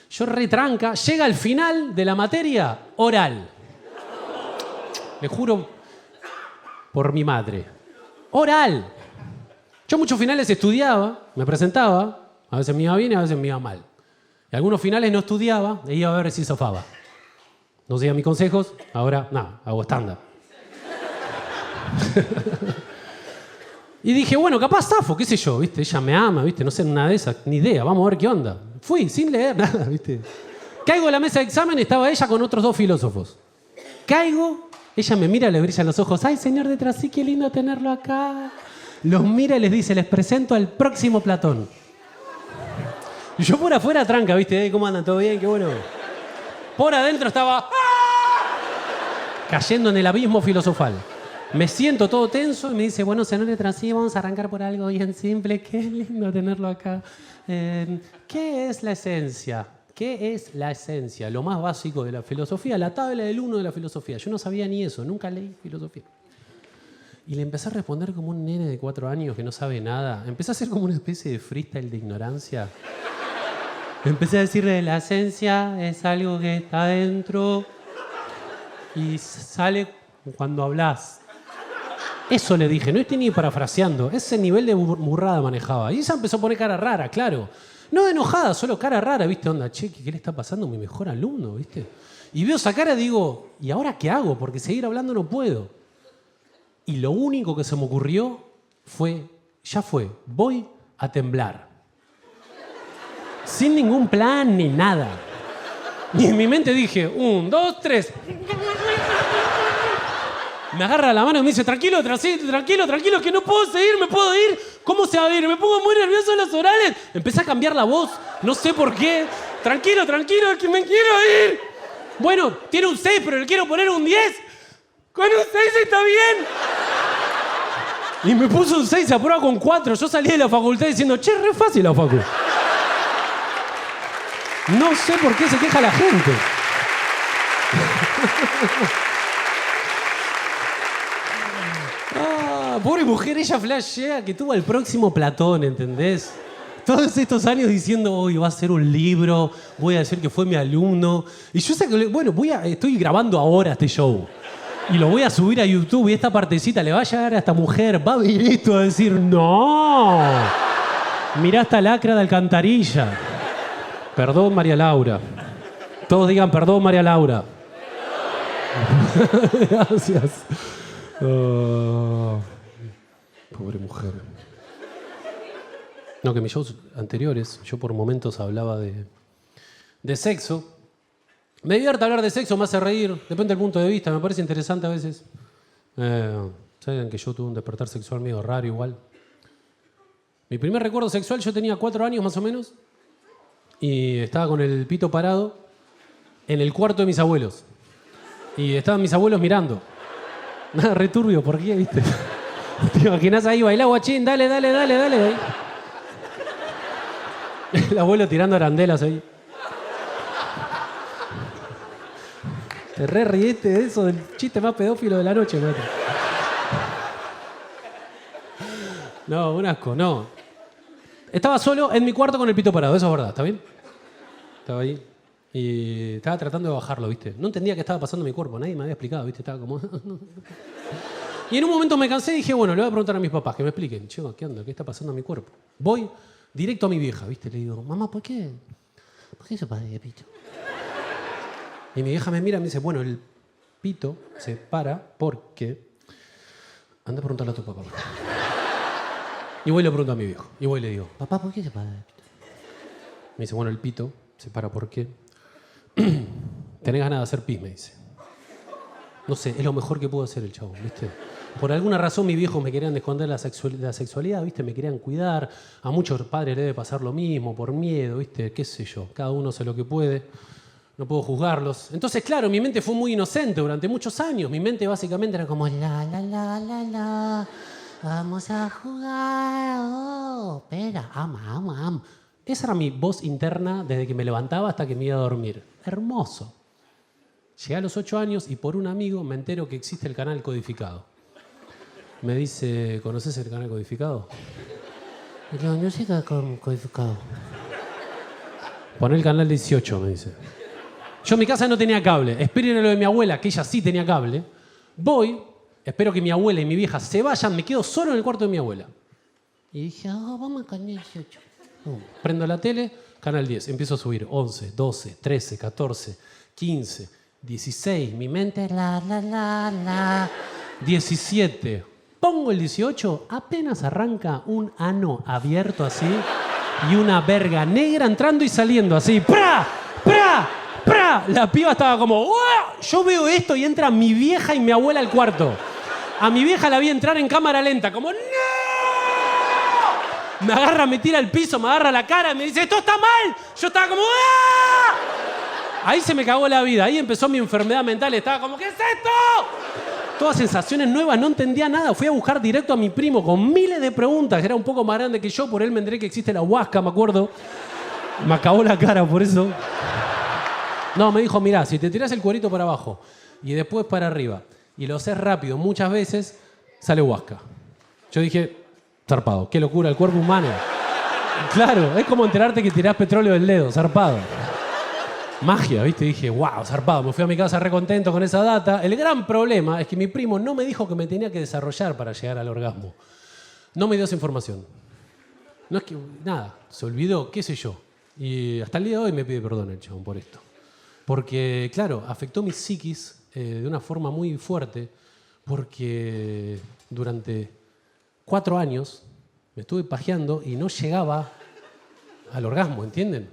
Yo retranca. Llega al final de la materia oral. Le juro por mi madre. Oral. Yo muchos finales estudiaba, me presentaba. A veces me iba bien y a veces me iba mal. Y algunos finales no estudiaba e iba a ver si zafaba. No seguía mis consejos, ahora, nada, hago estándar. Y dije, bueno, capaz zafo, qué sé yo, ¿viste? Ella me ama, ¿viste? No sé, una de esas, ni idea, vamos a ver qué onda. Fui, sin leer nada, ¿viste? Caigo en la mesa de examen, estaba ella con otros 2 filósofos. Caigo, ella me mira, le brillan los ojos. ¡Ay, señor de Trasí, qué lindo tenerlo acá! Los mira y les dice, les presento al próximo Platón. Y yo por afuera tranca, ¿viste? ¿Cómo andan? ¿Todo bien? Qué bueno. Por adentro estaba... ¡ah! Cayendo en el abismo filosofal. Me siento todo tenso y me dice, bueno, señor de Trasí, vamos a arrancar por algo bien simple. Qué lindo tenerlo acá. ¿Qué es la esencia? ¿Qué es la esencia? Lo más básico de la filosofía, la tabla del 1 de la filosofía. Yo no sabía ni eso, nunca leí filosofía. Y le empecé a responder como un nene de 4 años que no sabe nada. Empecé a hacer como una especie de freestyle de ignorancia. Empecé a decirle, la esencia es algo que está dentro y sale cuando hablas. Eso le dije, no estoy ni parafraseando. Ese nivel de burrada manejaba. Y ella empezó a poner cara rara, claro. No de enojada, solo cara rara, ¿viste? Onda, che, ¿qué le está pasando a mi mejor alumno, viste? Y veo esa cara y digo, ¿y ahora qué hago? Porque seguir hablando no puedo. Y lo único que se me ocurrió fue, voy a temblar. Sin ningún plan ni nada. Y en mi mente dije, 1, 2, 3. Me agarra la mano y me dice, tranquilo, tranquilo, que no puedo seguir, ¿me puedo ir? ¿Cómo se va a ir? Me pongo muy nervioso en los orales. Empecé a cambiar la voz, no sé por qué. Tranquilo, que me quiero ir. Bueno, tiene un 6, pero le quiero poner un 10. Con un 6 está bien. Y me puso un 6, se aprueba con 4. Yo salí de la facultad diciendo, che, re fácil la facu. No sé por qué se queja la gente. Pobre mujer, ella flashea que tuvo al próximo Platón, ¿entendés? Todos estos años diciendo, hoy va a ser un libro, voy a decir que fue mi alumno. Y yo sé que, bueno, estoy grabando ahora este show. Y lo voy a subir a YouTube y esta partecita le va a llegar a esta mujer, va a venir esto a decir, no. Mirá esta lacra de alcantarilla. Perdón, María Laura. Todos digan, perdón, María Laura. Gracias. Pobre mujer. No, que mis shows anteriores, yo por momentos hablaba de sexo. Me divierte hablar de sexo, me hace reír, depende del punto de vista, me parece interesante a veces. Saben que yo tuve un despertar sexual medio raro igual. Mi primer recuerdo sexual, yo tenía 4 años más o menos, y estaba con el pito parado en el cuarto de mis abuelos. Y estaban mis abuelos mirando. Nada, re turbio, ¿por qué, viste? ¿Te imaginás ahí, bailá, guachín, dale. El abuelo tirando arandelas ahí. Te re rieste de eso, del chiste más pedófilo de la noche, maestro. No, un asco, no. Estaba solo en mi cuarto con el pito parado, eso es verdad, ¿está bien? Estaba ahí. Y estaba tratando de bajarlo, ¿viste? No entendía qué estaba pasando en mi cuerpo, nadie me había explicado, ¿viste? Estaba como... Y en un momento me cansé y dije, bueno, le voy a preguntar a mis papás que me expliquen. Che, ¿qué onda? ¿Qué está pasando en mi cuerpo? Voy directo a mi vieja, ¿viste? Le digo, mamá, ¿por qué se para de pito? Y mi vieja me mira y me dice, bueno, el pito se para porque... Anda a preguntarle a tu papá. Y voy y le pregunto a mi viejo. Y voy y le digo, papá, ¿por qué se para de pito? Me dice, bueno, el pito se para porque... Tenés ganas de hacer pis, me dice. No sé, es lo mejor que puedo hacer el chavo, ¿viste? Por alguna razón mis viejos me querían esconder la sexualidad, ¿viste? Me querían cuidar. A muchos padres les debe pasar lo mismo, por miedo, ¿viste? Qué sé yo. Cada uno hace lo que puede. No puedo juzgarlos. Entonces, claro, mi mente fue muy inocente durante muchos años. Mi mente básicamente era como la, vamos a jugar, oh, espera, ama. Esa era mi voz interna desde que me levantaba hasta que me iba a dormir. Hermoso. Llegué a los 8 años y por un amigo me entero que existe el canal Codificado. Me dice, ¿conoces el canal Codificado? No sé qué es Codificado. Poné el canal 18, me dice. Yo en mi casa no tenía cable. Esperen lo de mi abuela, que ella sí tenía cable. Voy, espero que mi abuela y mi vieja se vayan, me quedo solo en el cuarto de mi abuela. Y dije, vamos al canal 18. Prendo la tele, canal 10. Empiezo a subir 11, 12, 13, 14, 15, 16. Mi mente, 17. Pongo el 18, apenas arranca un ano abierto así y una verga negra entrando y saliendo así. ¡Pra! ¡Pra! ¡Pra! La piba estaba como... ¡Uah! Yo veo esto y entra mi vieja y mi abuela al cuarto. A mi vieja la vi entrar en cámara lenta, como ¡no! Me agarra, me tira al piso, me agarra la cara y me dice ¡esto está mal! Yo estaba como ¡ah! Ahí se me cagó la vida, ahí empezó mi enfermedad mental, estaba como ¿qué es esto? Todas sensaciones nuevas, no entendía nada. Fui a buscar directo a mi primo con miles de preguntas. Era un poco más grande que yo, por él me enteré que existe la huasca, me acuerdo. Me acabó la cara por eso. No, me dijo, mirá, si te tirás el cuerito para abajo y después para arriba y lo haces rápido muchas veces, sale huasca. Yo dije, zarpado, qué locura, el cuerpo humano. Claro, es como enterarte que tirás petróleo del dedo, zarpado. Magia, ¿viste? Dije, wow, zarpado. Me fui a mi casa re contento con esa data. El gran problema es que mi primo no me dijo que me tenía que desarrollar para llegar al orgasmo. No me dio esa información. No es que, nada, se olvidó, qué sé yo. Y hasta el día de hoy me pide perdón el chabón por esto. Porque, claro, afectó mi psiquis de una forma muy fuerte porque durante 4 años me estuve pajeando y no llegaba al orgasmo, ¿entienden?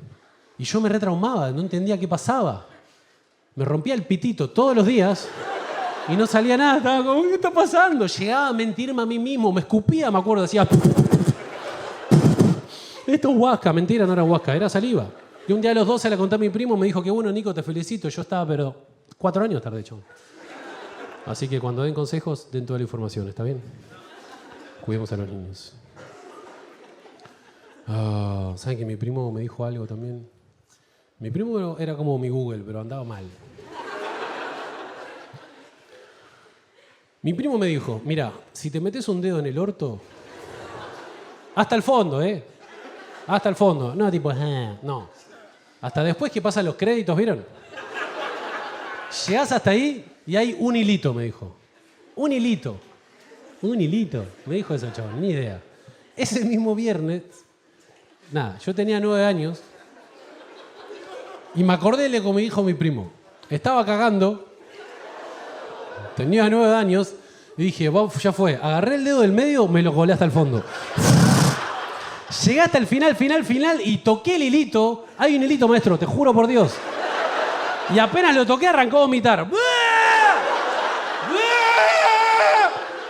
Y yo me retraumaba, no entendía qué pasaba. Me rompía el pitito todos los días y no salía nada. Estaba como, ¿qué está pasando? Llegaba a mentirme a mí mismo, me escupía, me acuerdo, decía... Esto es huasca, mentira, no era huasca, era saliva. Y un día a los 12 le conté a mi primo, me dijo que bueno, Nico, te felicito. Yo estaba, pero 4 años tardé, chabón. Así que cuando den consejos, den toda la información, ¿está bien? Cuidemos a los niños. ¿Saben que mi primo me dijo algo también? Mi primo era como mi Google, pero andaba mal. Mi primo me dijo, mira, si te metes un dedo en el orto, hasta el fondo, hasta el fondo. No, tipo, no. Hasta después que pasan los créditos, ¿vieron? Llegás hasta ahí y hay un hilito, me dijo. Un hilito. Un hilito. Me dijo eso, chaval, ni idea. Ese mismo viernes, nada, yo tenía 9 años y me acordé de lo que me dijo mi primo. Estaba cagando, tenía 9 años y dije, ya fue. Agarré el dedo del medio, me lo colé hasta el fondo. Llegué hasta el final y toqué el hilito. Hay un hilito, maestro, te juro por Dios. Y apenas lo toqué, arrancó a vomitar.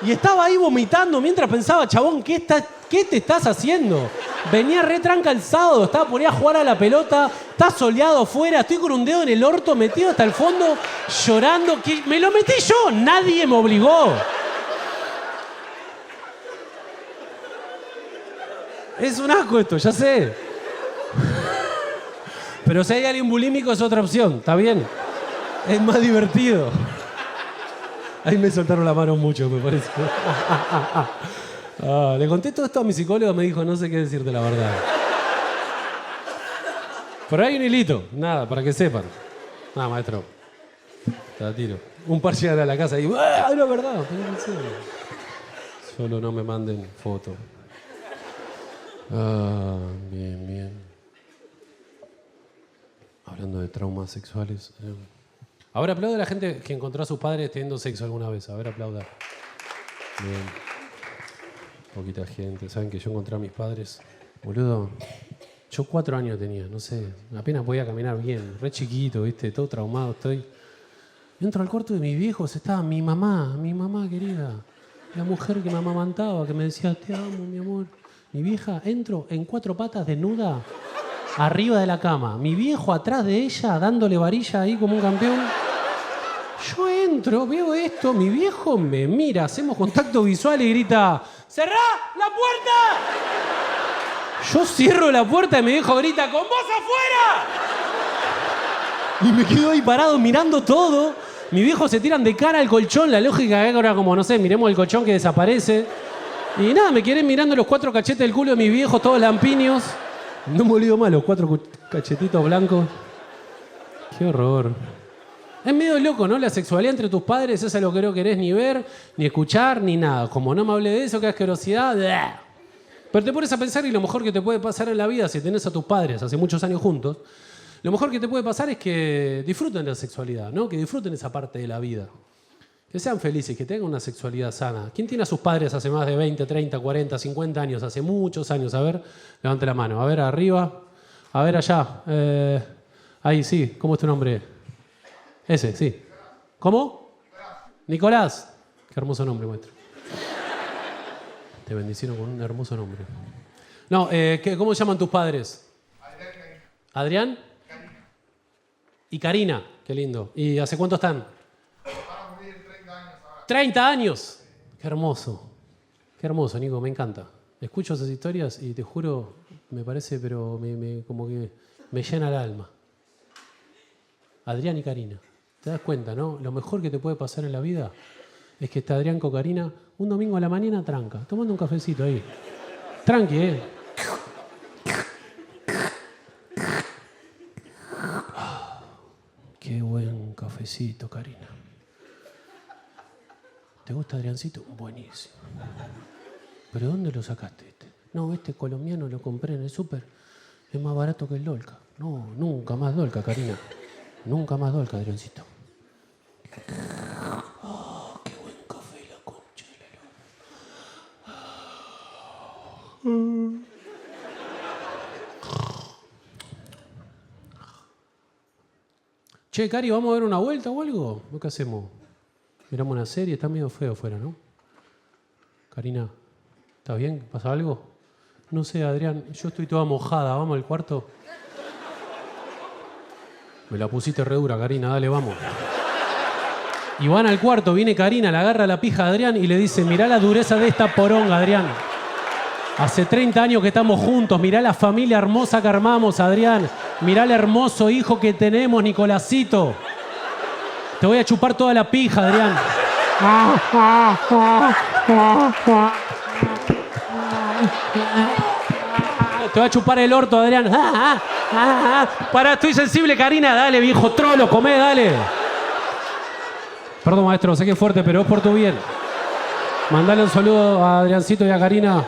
Y estaba ahí vomitando mientras pensaba, chabón, ¿qué te estás haciendo? Venía re tranca el sábado, estaba por ir a jugar a la pelota, está soleado afuera, estoy con un dedo en el orto metido hasta el fondo, llorando. Me lo metí yo, nadie me obligó. Es un asco esto, ya sé. Pero si hay alguien bulímico es otra opción, ¿está bien? Es más divertido. Ahí me soltaron la mano mucho, me parece. Le conté todo esto a mi psicóloga, me dijo, no sé qué decirte la verdad. Pero hay un hilito, nada, para que sepan. Nada, maestro. Te la tiro. Un par llegan a la casa y... ¡ah, no es verdad! Solo no me manden fotos. Bien, bien. Hablando de traumas sexuales. A ver, aplaude a la gente que encontró a sus padres teniendo sexo alguna vez. A ver, aplauda. Bien. Poquita gente. ¿Saben que yo encontré a mis padres? Boludo, yo 4 años tenía, no sé. Apenas podía caminar bien. Re chiquito, ¿viste? Todo traumado estoy. Entro al cuarto de mis viejos. Estaba mi mamá querida. La mujer que me amamantaba, que me decía, te amo, mi amor. Mi vieja, entro en 4 patas desnuda, arriba de la cama. Mi viejo atrás de ella, dándole varilla ahí como un campeón. Yo entro, veo esto, mi viejo me mira, hacemos contacto visual y grita, ¡cerrá la puerta! Yo cierro la puerta y mi viejo grita, ¡con vos afuera! Y me quedo ahí parado mirando todo. Mi viejo se tiran de cara al colchón, la lógica era como, no sé, miremos el colchón que desaparece. Y nada, me quedé mirando los 4 cachetes del culo de mi viejo, todos lampiños. No me olvido más, los 4 cachetitos blancos. Qué horror. Es medio loco, ¿no? La sexualidad entre tus padres, eso es lo que no querés ni ver, ni escuchar, ni nada. Como no me hablé de eso, qué asquerosidad. ¡Bleh! Pero te pones a pensar y lo mejor que te puede pasar en la vida, si tenés a tus padres hace muchos años juntos, lo mejor que te puede pasar es que disfruten la sexualidad, ¿no? Que disfruten esa parte de la vida. Que sean felices, que tengan una sexualidad sana. ¿Quién tiene a sus padres hace más de 20, 30, 40, 50 años? Hace muchos años. A ver, levante la mano. A ver, arriba. A ver, allá. Ahí, sí. ¿Cómo es tu nombre? Ese, sí. ¿Cómo? Nicolás. Qué hermoso nombre, maestro. Te bendicieron con un hermoso nombre. No, ¿cómo se llaman tus padres? Adrián y Karina. ¿Adrián? Karina. Y Karina. Qué lindo. ¿Y hace cuánto están? Van a morir 30 años ahora. 30 años. Qué hermoso. Qué hermoso, Nico, me encanta. Escucho esas historias y te juro, me parece, pero como que me llena el alma. Adrián y Karina. ¿Te das cuenta, no? Lo mejor que te puede pasar en la vida es que está Adrián con Karina un domingo a la mañana tranca, tomando un cafecito ahí. Tranqui, ¿eh? Qué buen cafecito, Karina. ¿Te gusta, Adriancito? Buenísimo. ¿Pero dónde lo sacaste este? No, este colombiano lo compré en el súper. Es más barato que el Dolca. No, nunca más Dolca, Karina. Nunca más Dolca, Adriancito. Oh, qué buen café, la concha de la lora. Che, Cari, ¿vamos a ver una vuelta o algo? ¿Qué hacemos? Miramos una serie, está medio feo afuera, ¿no? Karina, ¿estás bien? ¿Pasa algo? No sé, Adrián, yo estoy toda mojada, ¿vamos al cuarto? Me la pusiste re dura, Karina, dale, vamos. Y van al cuarto, viene Karina, le agarra la pija a Adrián y le dice, mirá la dureza de esta poronga, Adrián. Hace 30 años que estamos juntos, mirá la familia hermosa que armamos, Adrián. Mirá el hermoso hijo que tenemos, Nicolásito. Te voy a chupar toda la pija, Adrián. Te voy a chupar el orto, Adrián. Pará, estoy sensible, Karina. Dale, viejo trolo, comé, dale. Perdón, maestro, sé que es fuerte, pero es por tu bien. Mandale un saludo a Adriancito y a Karina.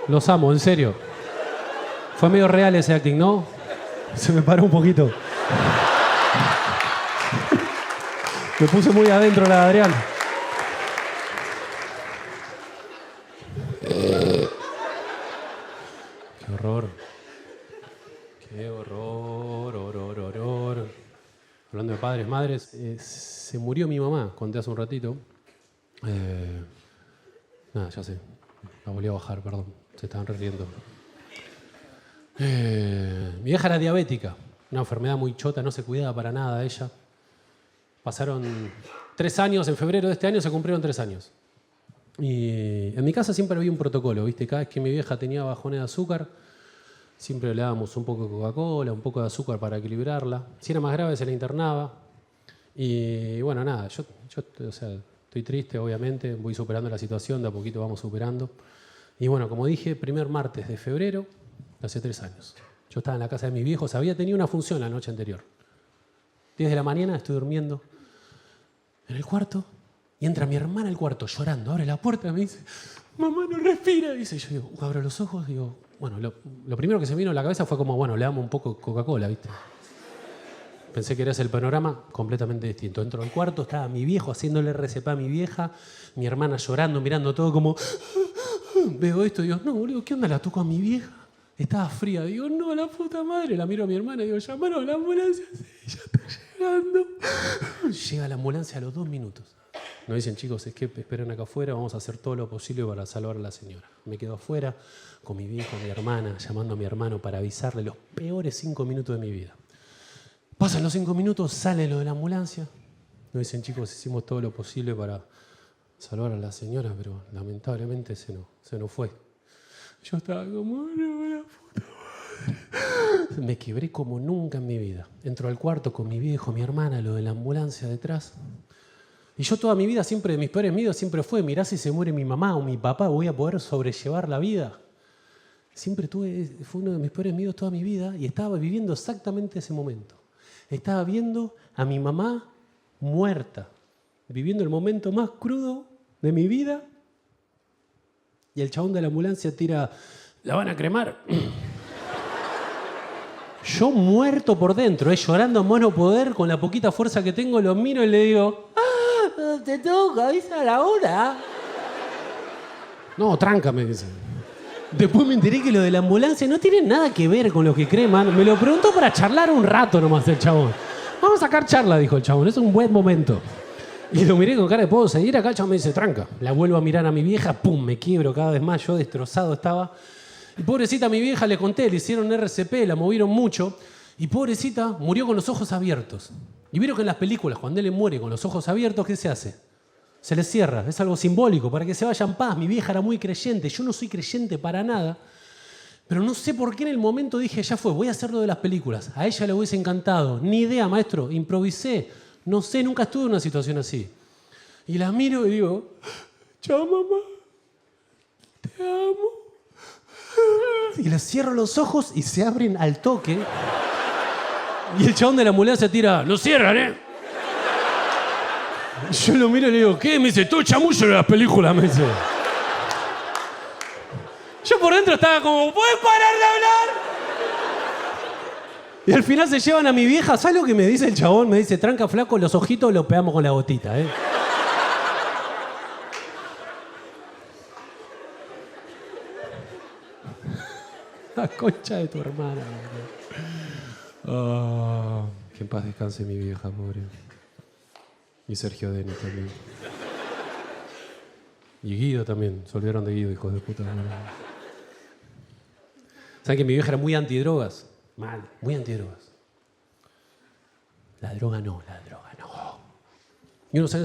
Los amo, en serio. Fue medio real ese acting, ¿no? Se me paró un poquito. Me puse muy adentro la de Adrián. Qué horror. Qué horror, horror. Hablando de padres, madres, se murió mi mamá, conté hace un ratito. Nada, ya sé. La volví a bajar, perdón. Se estaban riendo. Mi vieja era diabética. Una enfermedad muy chota, no se cuidaba para nada ella. Pasaron 3 años, en febrero de este año se cumplieron 3 años. Y en mi casa siempre había un protocolo, ¿viste? Cada vez que mi vieja tenía bajones de azúcar, siempre le dábamos un poco de Coca-Cola, un poco de azúcar para equilibrarla. Si era más grave, se la internaba. Y bueno, nada, yo o sea, estoy triste, obviamente, voy superando la situación, de a poquito vamos superando. Y bueno, como dije, primer martes de febrero, hace 3 años. Yo estaba en la casa de mis viejos, había tenido una función la noche anterior. 10 de la mañana, estoy durmiendo en el cuarto y entra mi hermana al cuarto llorando, abre la puerta y me dice, mamá no respira. Dice, yo digo, abro los ojos, digo, bueno, lo primero que se me vino a la cabeza fue como, bueno, le damos un poco de Coca-Cola, ¿viste? Pensé que era ese el panorama completamente distinto. Entro al cuarto, estaba mi viejo haciéndole RCP a mi vieja, mi hermana llorando, mirando todo como, veo esto y digo, no, boludo, ¿qué onda? La toco a mi vieja. Estaba fría. Digo, no, la puta madre. La miro a mi hermana y digo, llamaron a la ambulancia. Sí, ya está llegando. Llega la ambulancia a los 2 minutos. Nos dicen, chicos, es que esperen acá afuera, vamos a hacer todo lo posible para salvar a la señora. Me quedo afuera con mi viejo, mi hermana, llamando a mi hermano para avisarle los peores 5 minutos de mi vida. Pasan los 5 minutos, sale lo de la ambulancia. Nos dicen, chicos, hicimos todo lo posible para salvar a la señora, pero lamentablemente se nos fue. Yo estaba como, no, la puta madre. Me quebré como nunca en mi vida. Entro al cuarto con mi viejo, mi hermana, lo de la ambulancia detrás. Y yo toda mi vida, siempre, mis peores miedos siempre fue, mirá si se muere mi mamá o mi papá, voy a poder sobrellevar la vida. Siempre fue uno de mis peores miedos toda mi vida y estaba viviendo exactamente ese momento. Estaba viendo a mi mamá muerta, viviendo el momento más crudo de mi vida. Y el chabón de la ambulancia tira, la van a cremar. Yo muerto por dentro, llorando a mono poder, con la poquita fuerza que tengo, lo miro y le digo, ¡ah! te toca, avisa a la hora. No, tranca, me dice. Después me enteré que lo de la ambulancia no tiene nada que ver con lo que cree, man. Me lo preguntó para charlar un rato nomás el chabón. Vamos a sacar charla, dijo el chabón. Es un buen momento. Y lo miré con cara de ¿puedo seguir? Acá el chabón me dice, tranca. La vuelvo a mirar a mi vieja, pum, me quiebro cada vez más. Yo destrozado estaba. Y pobrecita a mi vieja le conté, le hicieron RCP, la movieron mucho. Y pobrecita murió con los ojos abiertos. Y vieron que en las películas, cuando él muere con los ojos abiertos, ¿qué se hace? Se le cierra. Es algo simbólico, para que se vaya en paz. Mi vieja era muy creyente. Yo no soy creyente para nada. Pero no sé por qué en el momento dije, ya fue, voy a hacer lo de las películas. A ella le hubiese encantado. Ni idea, maestro. Improvisé. No sé, nunca estuve en una situación así. Y la miro y digo, chao, mamá. Te amo. Y le cierro los ojos y se abren al toque. Y el chabón de la ambulancia tira, no cierran, ¿eh? Yo lo miro y le digo, ¿qué? Me dice, todo chamullo de las películas, me dice. Yo por dentro estaba como, ¿puedes parar de hablar? Y al final se llevan a mi vieja. ¿Sabes lo que me dice el chabón? Me dice, tranca, flaco, los ojitos los pegamos con la gotita, ¿eh? La concha de tu hermana. Oh, que en paz descanse mi vieja, pobre. Y Sergio Denis también. Y Guido también. Se olvidaron de Guido, hijos de puta. ¿Saben que mi vieja era muy antidrogas? Mal, muy antidrogas. La droga no. Y unos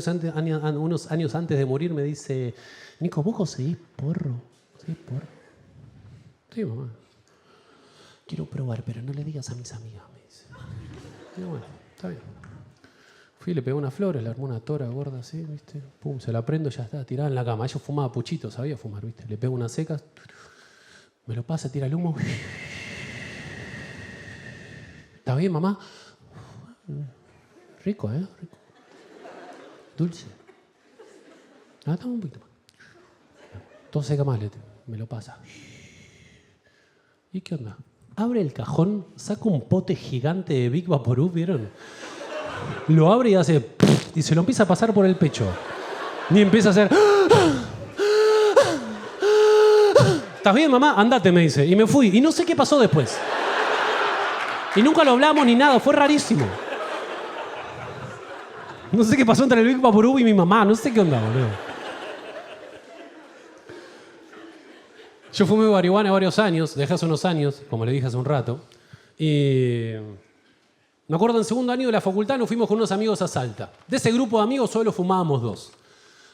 años antes de morir me dice, Nico, ¿vos conseguís porro? ¿Sí, porro? Sí, mamá. Quiero probar, pero no le digas a mis amigas, me dice. Y bueno, está bien. Fui, le pegué unas flores, le armó una tora gorda así, ¿viste? Pum, se la prendo, ya está, tirada en la cama. Yo fumaba puchito, sabía fumar, ¿viste? Le pego unas secas, me lo pasa, tira el humo. ¿Está bien, mamá? Rico, ¿eh? Rico. Dulce. Ah, toma un poquito más. Todo seca más, me lo pasa. ¿Y qué onda? Abre el cajón, saca un pote gigante de Big Vaporub, ¿vieron? Lo abre y hace... y se lo empieza a pasar por el pecho. Y empieza a hacer... ¿Estás bien, mamá? Andate, me dice. Y me fui. Y no sé qué pasó después. Y nunca lo hablamos ni nada. Fue rarísimo. No sé qué pasó entre el Big Vaporub y mi mamá. No sé qué onda, boludo. Yo fumé marihuana varios años, dejé hace unos años, como le dije hace un rato. Y me acuerdo en segundo año de la facultad nos fuimos con unos amigos a Salta. De ese grupo de amigos solo fumábamos 2.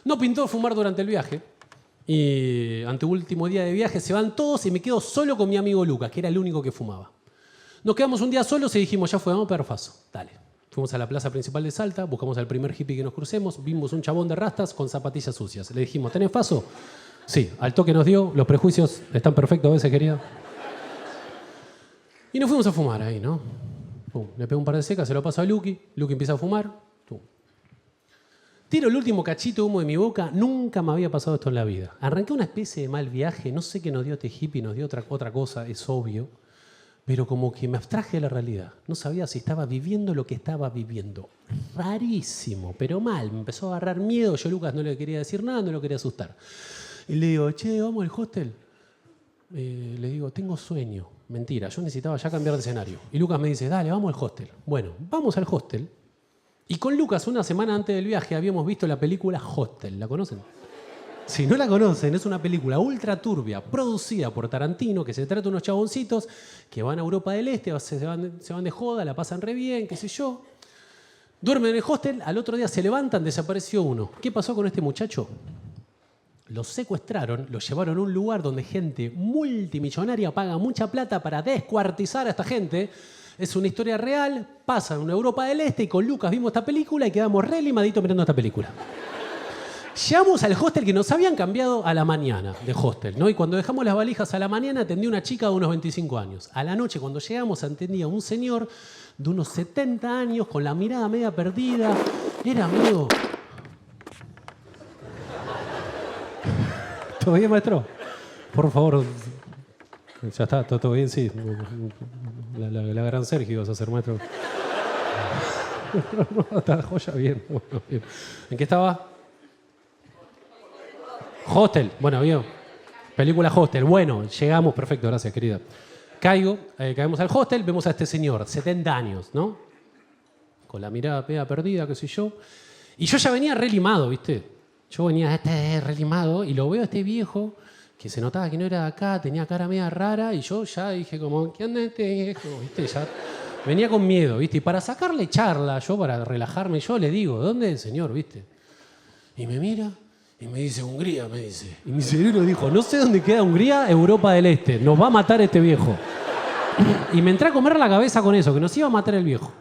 No pintó fumar durante el viaje. Y ante último día de viaje se van todos y me quedo solo con mi amigo Lucas, que era el único que fumaba. Nos quedamos un día solos y dijimos, ya fue, vamos a pegar faso. Dale. Fuimos a la plaza principal de Salta, buscamos al primer hippie que nos crucemos, vimos un chabón de rastas con zapatillas sucias. Le dijimos, ¿tenés faso? Sí, al toque nos dio, los prejuicios están perfectos a veces, querida. Y nos fuimos a fumar ahí, ¿no? Pum, le pego un par de secas, se lo paso a Luqui, Luqui empieza a fumar. Pum. Tiro el último cachito de humo de mi boca, nunca me había pasado esto en la vida. Arranqué una especie de mal viaje, no sé qué nos dio este hippie, nos dio otra cosa, es obvio, pero como que me abstraje de la realidad. No sabía si estaba viviendo lo que estaba viviendo. Rarísimo, pero mal, me empezó a agarrar miedo, yo a Lucas no le quería decir nada, no lo quería asustar. Y le digo, che, vamos al hostel. Le digo, tengo sueño. Mentira, yo necesitaba ya cambiar de escenario. Y Lucas me dice, dale, vamos al hostel. Bueno, vamos al hostel. Y con Lucas, una semana antes del viaje, habíamos visto la película Hostel. ¿La conocen? Si no la conocen, es una película ultra turbia, producida por Tarantino, que se trata de unos chaboncitos que van a Europa del Este, se van de joda, la pasan re bien, qué sé yo. Duermen en el hostel, al otro día se levantan, desapareció uno. ¿Qué pasó con este muchacho? Los secuestraron, los llevaron a un lugar donde gente multimillonaria paga mucha plata para descuartizar a esta gente. Es una historia real, pasa en una Europa del Este y con Lucas vimos esta película y quedamos re limaditos mirando esta película. Llegamos al hostel que nos habían cambiado a la mañana de hostel, ¿no? Y cuando dejamos las valijas a la mañana atendía una chica de unos 25 años. A la noche cuando llegamos atendía un señor de unos 70 años con la mirada media perdida. Era amigo... ¿Todo bien, maestro? Por favor. Ya está, todo bien, sí. La gran Sergio vas a ser, maestro. No, está joya bien. Bueno, bien. ¿En qué estaba? Hostel. Bueno, vio. Película Hostel. Bueno, llegamos. Perfecto, gracias, querida. Caemos al hostel, vemos a este señor, 70 años, ¿no? Con la mirada pega perdida, qué sé yo. Y yo ya venía relimado, ¿viste? Yo venía relimado y lo veo a este viejo que se notaba que no era de acá, tenía cara media rara y yo ya dije como, ¿qué anda este viejo? ¿Viste? Ya venía con miedo, ¿viste? Y para sacarle charla, yo para relajarme, yo le digo, ¿dónde es el señor, viste? Y me mira y me dice, Hungría, me dice. Y mi cerebro dijo, no sé dónde queda Hungría, Europa del Este, nos va a matar este viejo. Y me entré a comer la cabeza con eso, que nos iba a matar el viejo.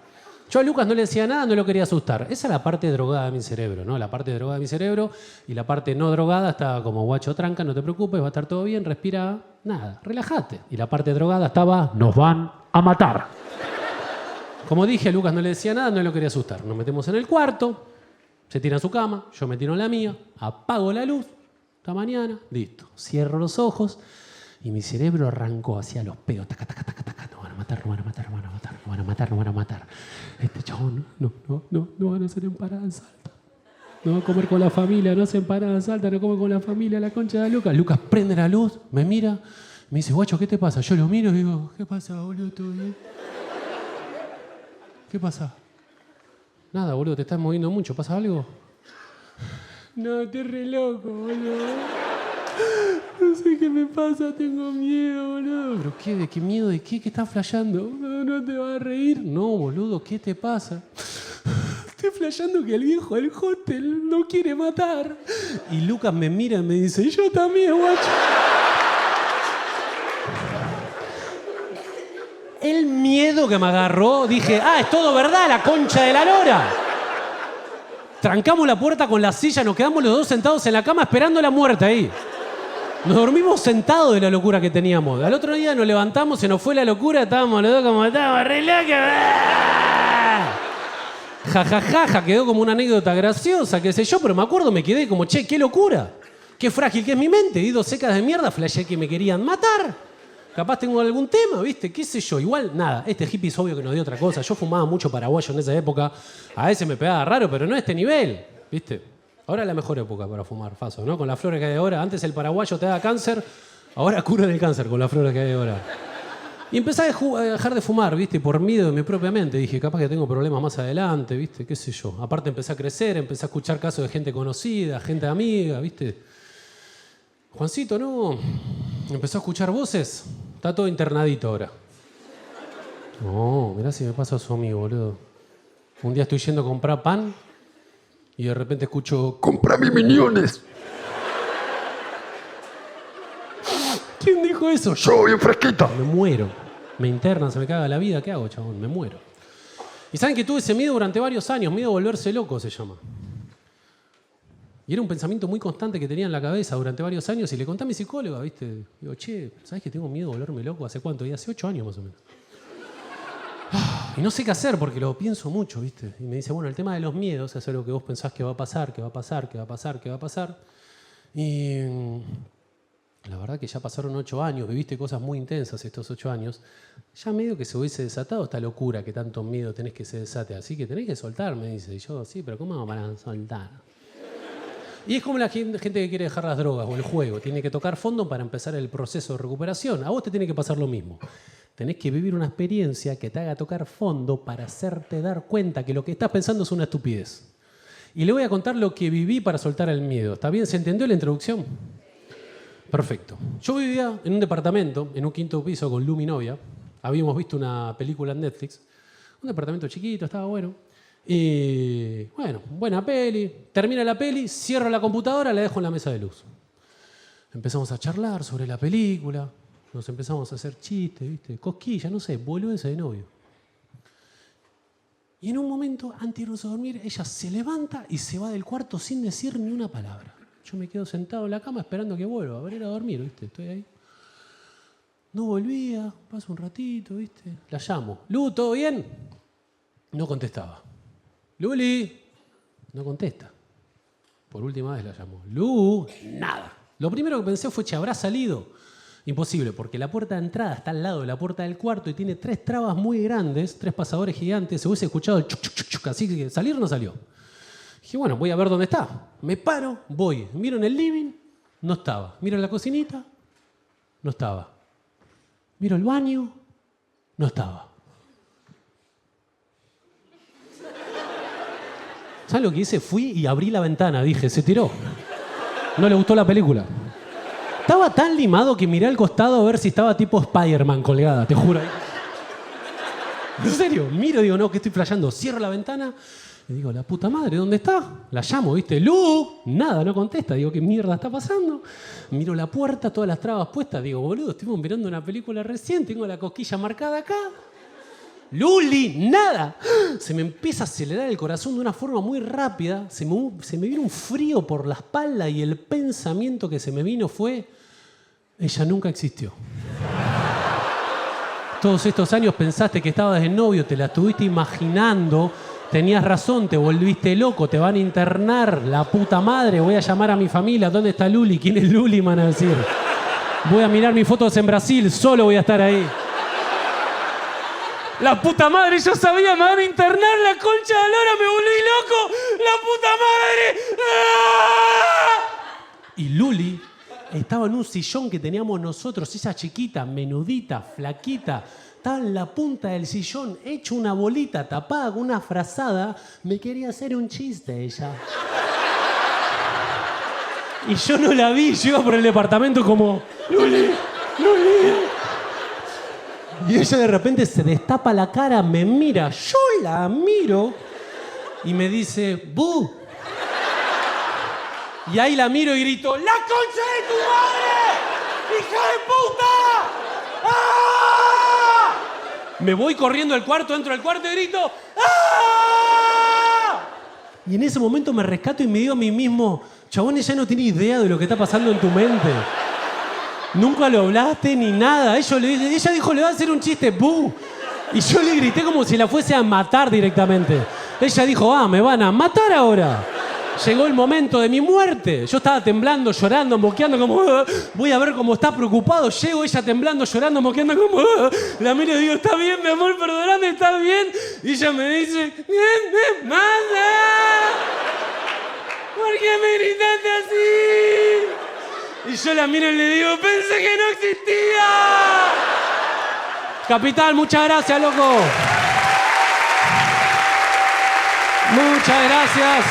Yo a Lucas no le decía nada, no lo quería asustar. Esa es la parte drogada de mi cerebro, ¿no? La parte drogada de mi cerebro y la parte no drogada estaba como guacho tranca, no te preocupes, va a estar todo bien, respira, nada, relájate. Y la parte drogada estaba, nos van a matar. Como dije, a Lucas no le decía nada, no lo quería asustar. Nos metemos en el cuarto, se tira en su cama, yo me tiro en la mía, apago la luz, esta mañana, listo. Cierro los ojos y mi cerebro arrancó hacia los pedos, taca, taca, taca, taca. Nos van a matar, nos van a matar, nos van a matar, nos van a matar, nos van a matar. Este chabón, no van a hacer empanadas en Salta. No va a comer con la familia, no hace empanadas en Salta, no come con la familia, la concha de Lucas. Lucas prende la luz, me mira, me dice, guacho, ¿qué te pasa? Yo lo miro y digo, ¿qué pasa, boludo? ¿Todo bien? ¿Qué pasa? Nada, boludo, te estás moviendo mucho, ¿pasa algo? No, estoy re loco, boludo. No sé qué me pasa, tengo miedo, boludo. ¿Pero qué? ¿De qué miedo? ¿De qué? ¿Qué estás flasheando? No te vas a reír. No, boludo, ¿qué te pasa? Estoy flasheando que el viejo del hostel no quiere matar. Y Lucas me mira y me dice, yo también, guacho. El miedo que me agarró, dije, es todo verdad, la concha de la lora. Trancamos la puerta con la silla, nos quedamos los dos sentados en la cama esperando la muerte ahí. Nos dormimos sentados de la locura que teníamos. Al otro día nos levantamos, se nos fue la locura, estábamos los dos como, estábamos re locos. Ja, quedó como una anécdota graciosa, qué sé yo, pero me acuerdo, me quedé como, che, qué locura. Qué frágil que es mi mente. Y 2 secas de mierda, flashé que me querían matar. Capaz tengo algún tema, ¿viste? ¿Qué sé yo? Igual, nada, este hippie es obvio que nos dio otra cosa. Yo fumaba mucho paraguayo en esa época. A veces me pegaba raro, pero no a este nivel, ¿viste? Ahora es la mejor época para fumar, Faso, ¿no? Con las flores que hay ahora. Antes el paraguayo te da cáncer, ahora curan el cáncer con las flores que hay ahora. Y empecé a dejar de fumar, ¿viste? Por miedo de mi propia mente. Dije, capaz que tengo problemas más adelante, ¿viste? ¿Qué sé yo? Aparte empecé a crecer, empecé a escuchar casos de gente conocida, gente amiga, ¿viste? Juancito, ¿no? Empezó a escuchar voces. Está todo internadito ahora. No, mirá si me pasa a su amigo, boludo. Un día estoy yendo a comprar pan y de repente escucho, ¡comprame Miniones! ¿Quién dijo eso? Yo, bien fresquita. Me muero. Me internan, se me caga la vida. ¿Qué hago, chabón? Me muero. Y saben que tuve ese miedo durante varios años. Miedo a volverse loco se llama. Y era un pensamiento muy constante que tenía en la cabeza durante varios años y le conté a mi psicóloga, ¿viste? Digo, che, ¿sabes que tengo miedo a volverme loco? ¿Hace cuánto? Y hace 8 años más o menos. Y no sé qué hacer porque lo pienso mucho, ¿viste? Y me dice, bueno, el tema de los miedos es algo que vos pensás que va a pasar, que va a pasar, que va a pasar, que va a pasar. Y la verdad que ya pasaron 8 años, viviste cosas muy intensas estos 8 años. Ya medio que se hubiese desatado esta locura que tanto miedo tenés que se desate. Así que tenés que soltar, me dice. Y yo, sí, pero ¿cómo van a soltar? Y es como la gente que quiere dejar las drogas o el juego. Tiene que tocar fondo para empezar el proceso de recuperación. A vos te tiene que pasar lo mismo. Tenés que vivir una experiencia que te haga tocar fondo para hacerte dar cuenta que lo que estás pensando es una estupidez. Y le voy a contar lo que viví para soltar el miedo. ¿Está bien? ¿Se entendió la introducción? Perfecto. Yo vivía en un departamento, en un 5º piso con Lu, mi novia. Habíamos visto una película en Netflix. Un departamento chiquito, estaba bueno. Y bueno, buena peli. Termina la peli, cierro la computadora, la dejo en la mesa de luz. Empezamos a charlar sobre la película. Nos empezamos a hacer chistes, ¿viste? Cosquillas, no sé, boludeces de novio. Y en un momento, antes de irnos a dormir, ella se levanta y se va del cuarto sin decir ni una palabra. Yo me quedo sentado en la cama esperando que vuelva, a ir a dormir, ¿viste? Estoy ahí. No volvía, pasa un ratito, ¿viste? La llamo. Lu, ¿todo bien? No contestaba. Luli, no contesta. Por última vez la llamó. Lu, nada. Lo primero que pensé fue, che, habrá salido. Imposible, porque la puerta de entrada está al lado de la puerta del cuarto y tiene 3 trabas muy grandes, 3 pasadores gigantes. Se hubiese escuchado el chuc, chuc, chuc, chuc, así que salir no salió. Dije, bueno, voy a ver dónde está. Me paro, voy, miro en el living, no estaba. Miro en la cocinita, no estaba. Miro el baño, no estaba. ¿Sabes lo que hice? Fui y abrí la ventana, dije, se tiró. No le gustó la película. Estaba tan limado que miré al costado a ver si estaba tipo Spider-Man colgada, te juro. En serio, miro y digo, no, que estoy flasheando. Cierro la ventana y digo, la puta madre, ¿dónde está? La llamo, ¿viste? ¡Lu! Nada, no contesta. Digo, ¿qué mierda está pasando? Miro la puerta, todas las trabas puestas. Digo, boludo, estuvimos mirando una película recién, tengo la cosquilla marcada acá. ¡Luli! ¡Nada! Se me empieza a acelerar el corazón de una forma muy rápida. Se me vino un frío por la espalda y el pensamiento que se me vino fue: ella nunca existió. Todos estos años pensaste que estabas de novio, te la estuviste imaginando, tenías razón, te volviste loco, te van a internar, la puta madre, voy a llamar a mi familia, ¿dónde está Luli? ¿Quién es Luli? Me van a decir. Voy a mirar mis fotos en Brasil, solo voy a estar ahí. La puta madre, yo sabía, me van a internar, la concha de lora, me volví loco, la puta madre. ¡Ah! Y Luli estaba en un sillón que teníamos nosotros, esa chiquita, menudita, flaquita, estaba en la punta del sillón, hecho una bolita, tapada con una frazada, me quería hacer un chiste ella. Y yo no la vi, yo iba por el departamento como, Luli, Luli. Y ella de repente se destapa la cara, me mira, yo la miro y me dice, ¡bu! Y ahí la miro y grito, ¡la concha de tu madre! ¡Hija de puta! ¡Ah! Me voy corriendo al cuarto, entro al cuarto y grito, ¡ah! Y en ese momento me rescato y me digo a mí mismo, chabón, ella no tiene idea de lo que está pasando en tu mente. Nunca lo hablaste ni nada. Ella dijo, le va a hacer un chiste, ¡bu! Y yo le grité como si la fuese a matar directamente. Ella dijo, me van a matar ahora. Llegó el momento de mi muerte. Yo estaba temblando, llorando, moqueando como... Voy a ver cómo está preocupado. Llego ella temblando, llorando, moqueando como... La miro y digo, está bien, mi amor, perdóname, está bien. Y ella me dice, ¿qué me pasa? ¿Por qué me gritaste así? Y yo la miro y le digo, pensé que no existía. Capitán, muchas gracias, loco. Muchas gracias.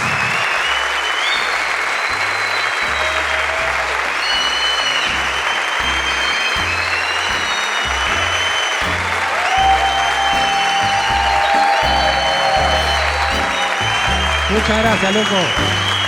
Muchas gracias, loco.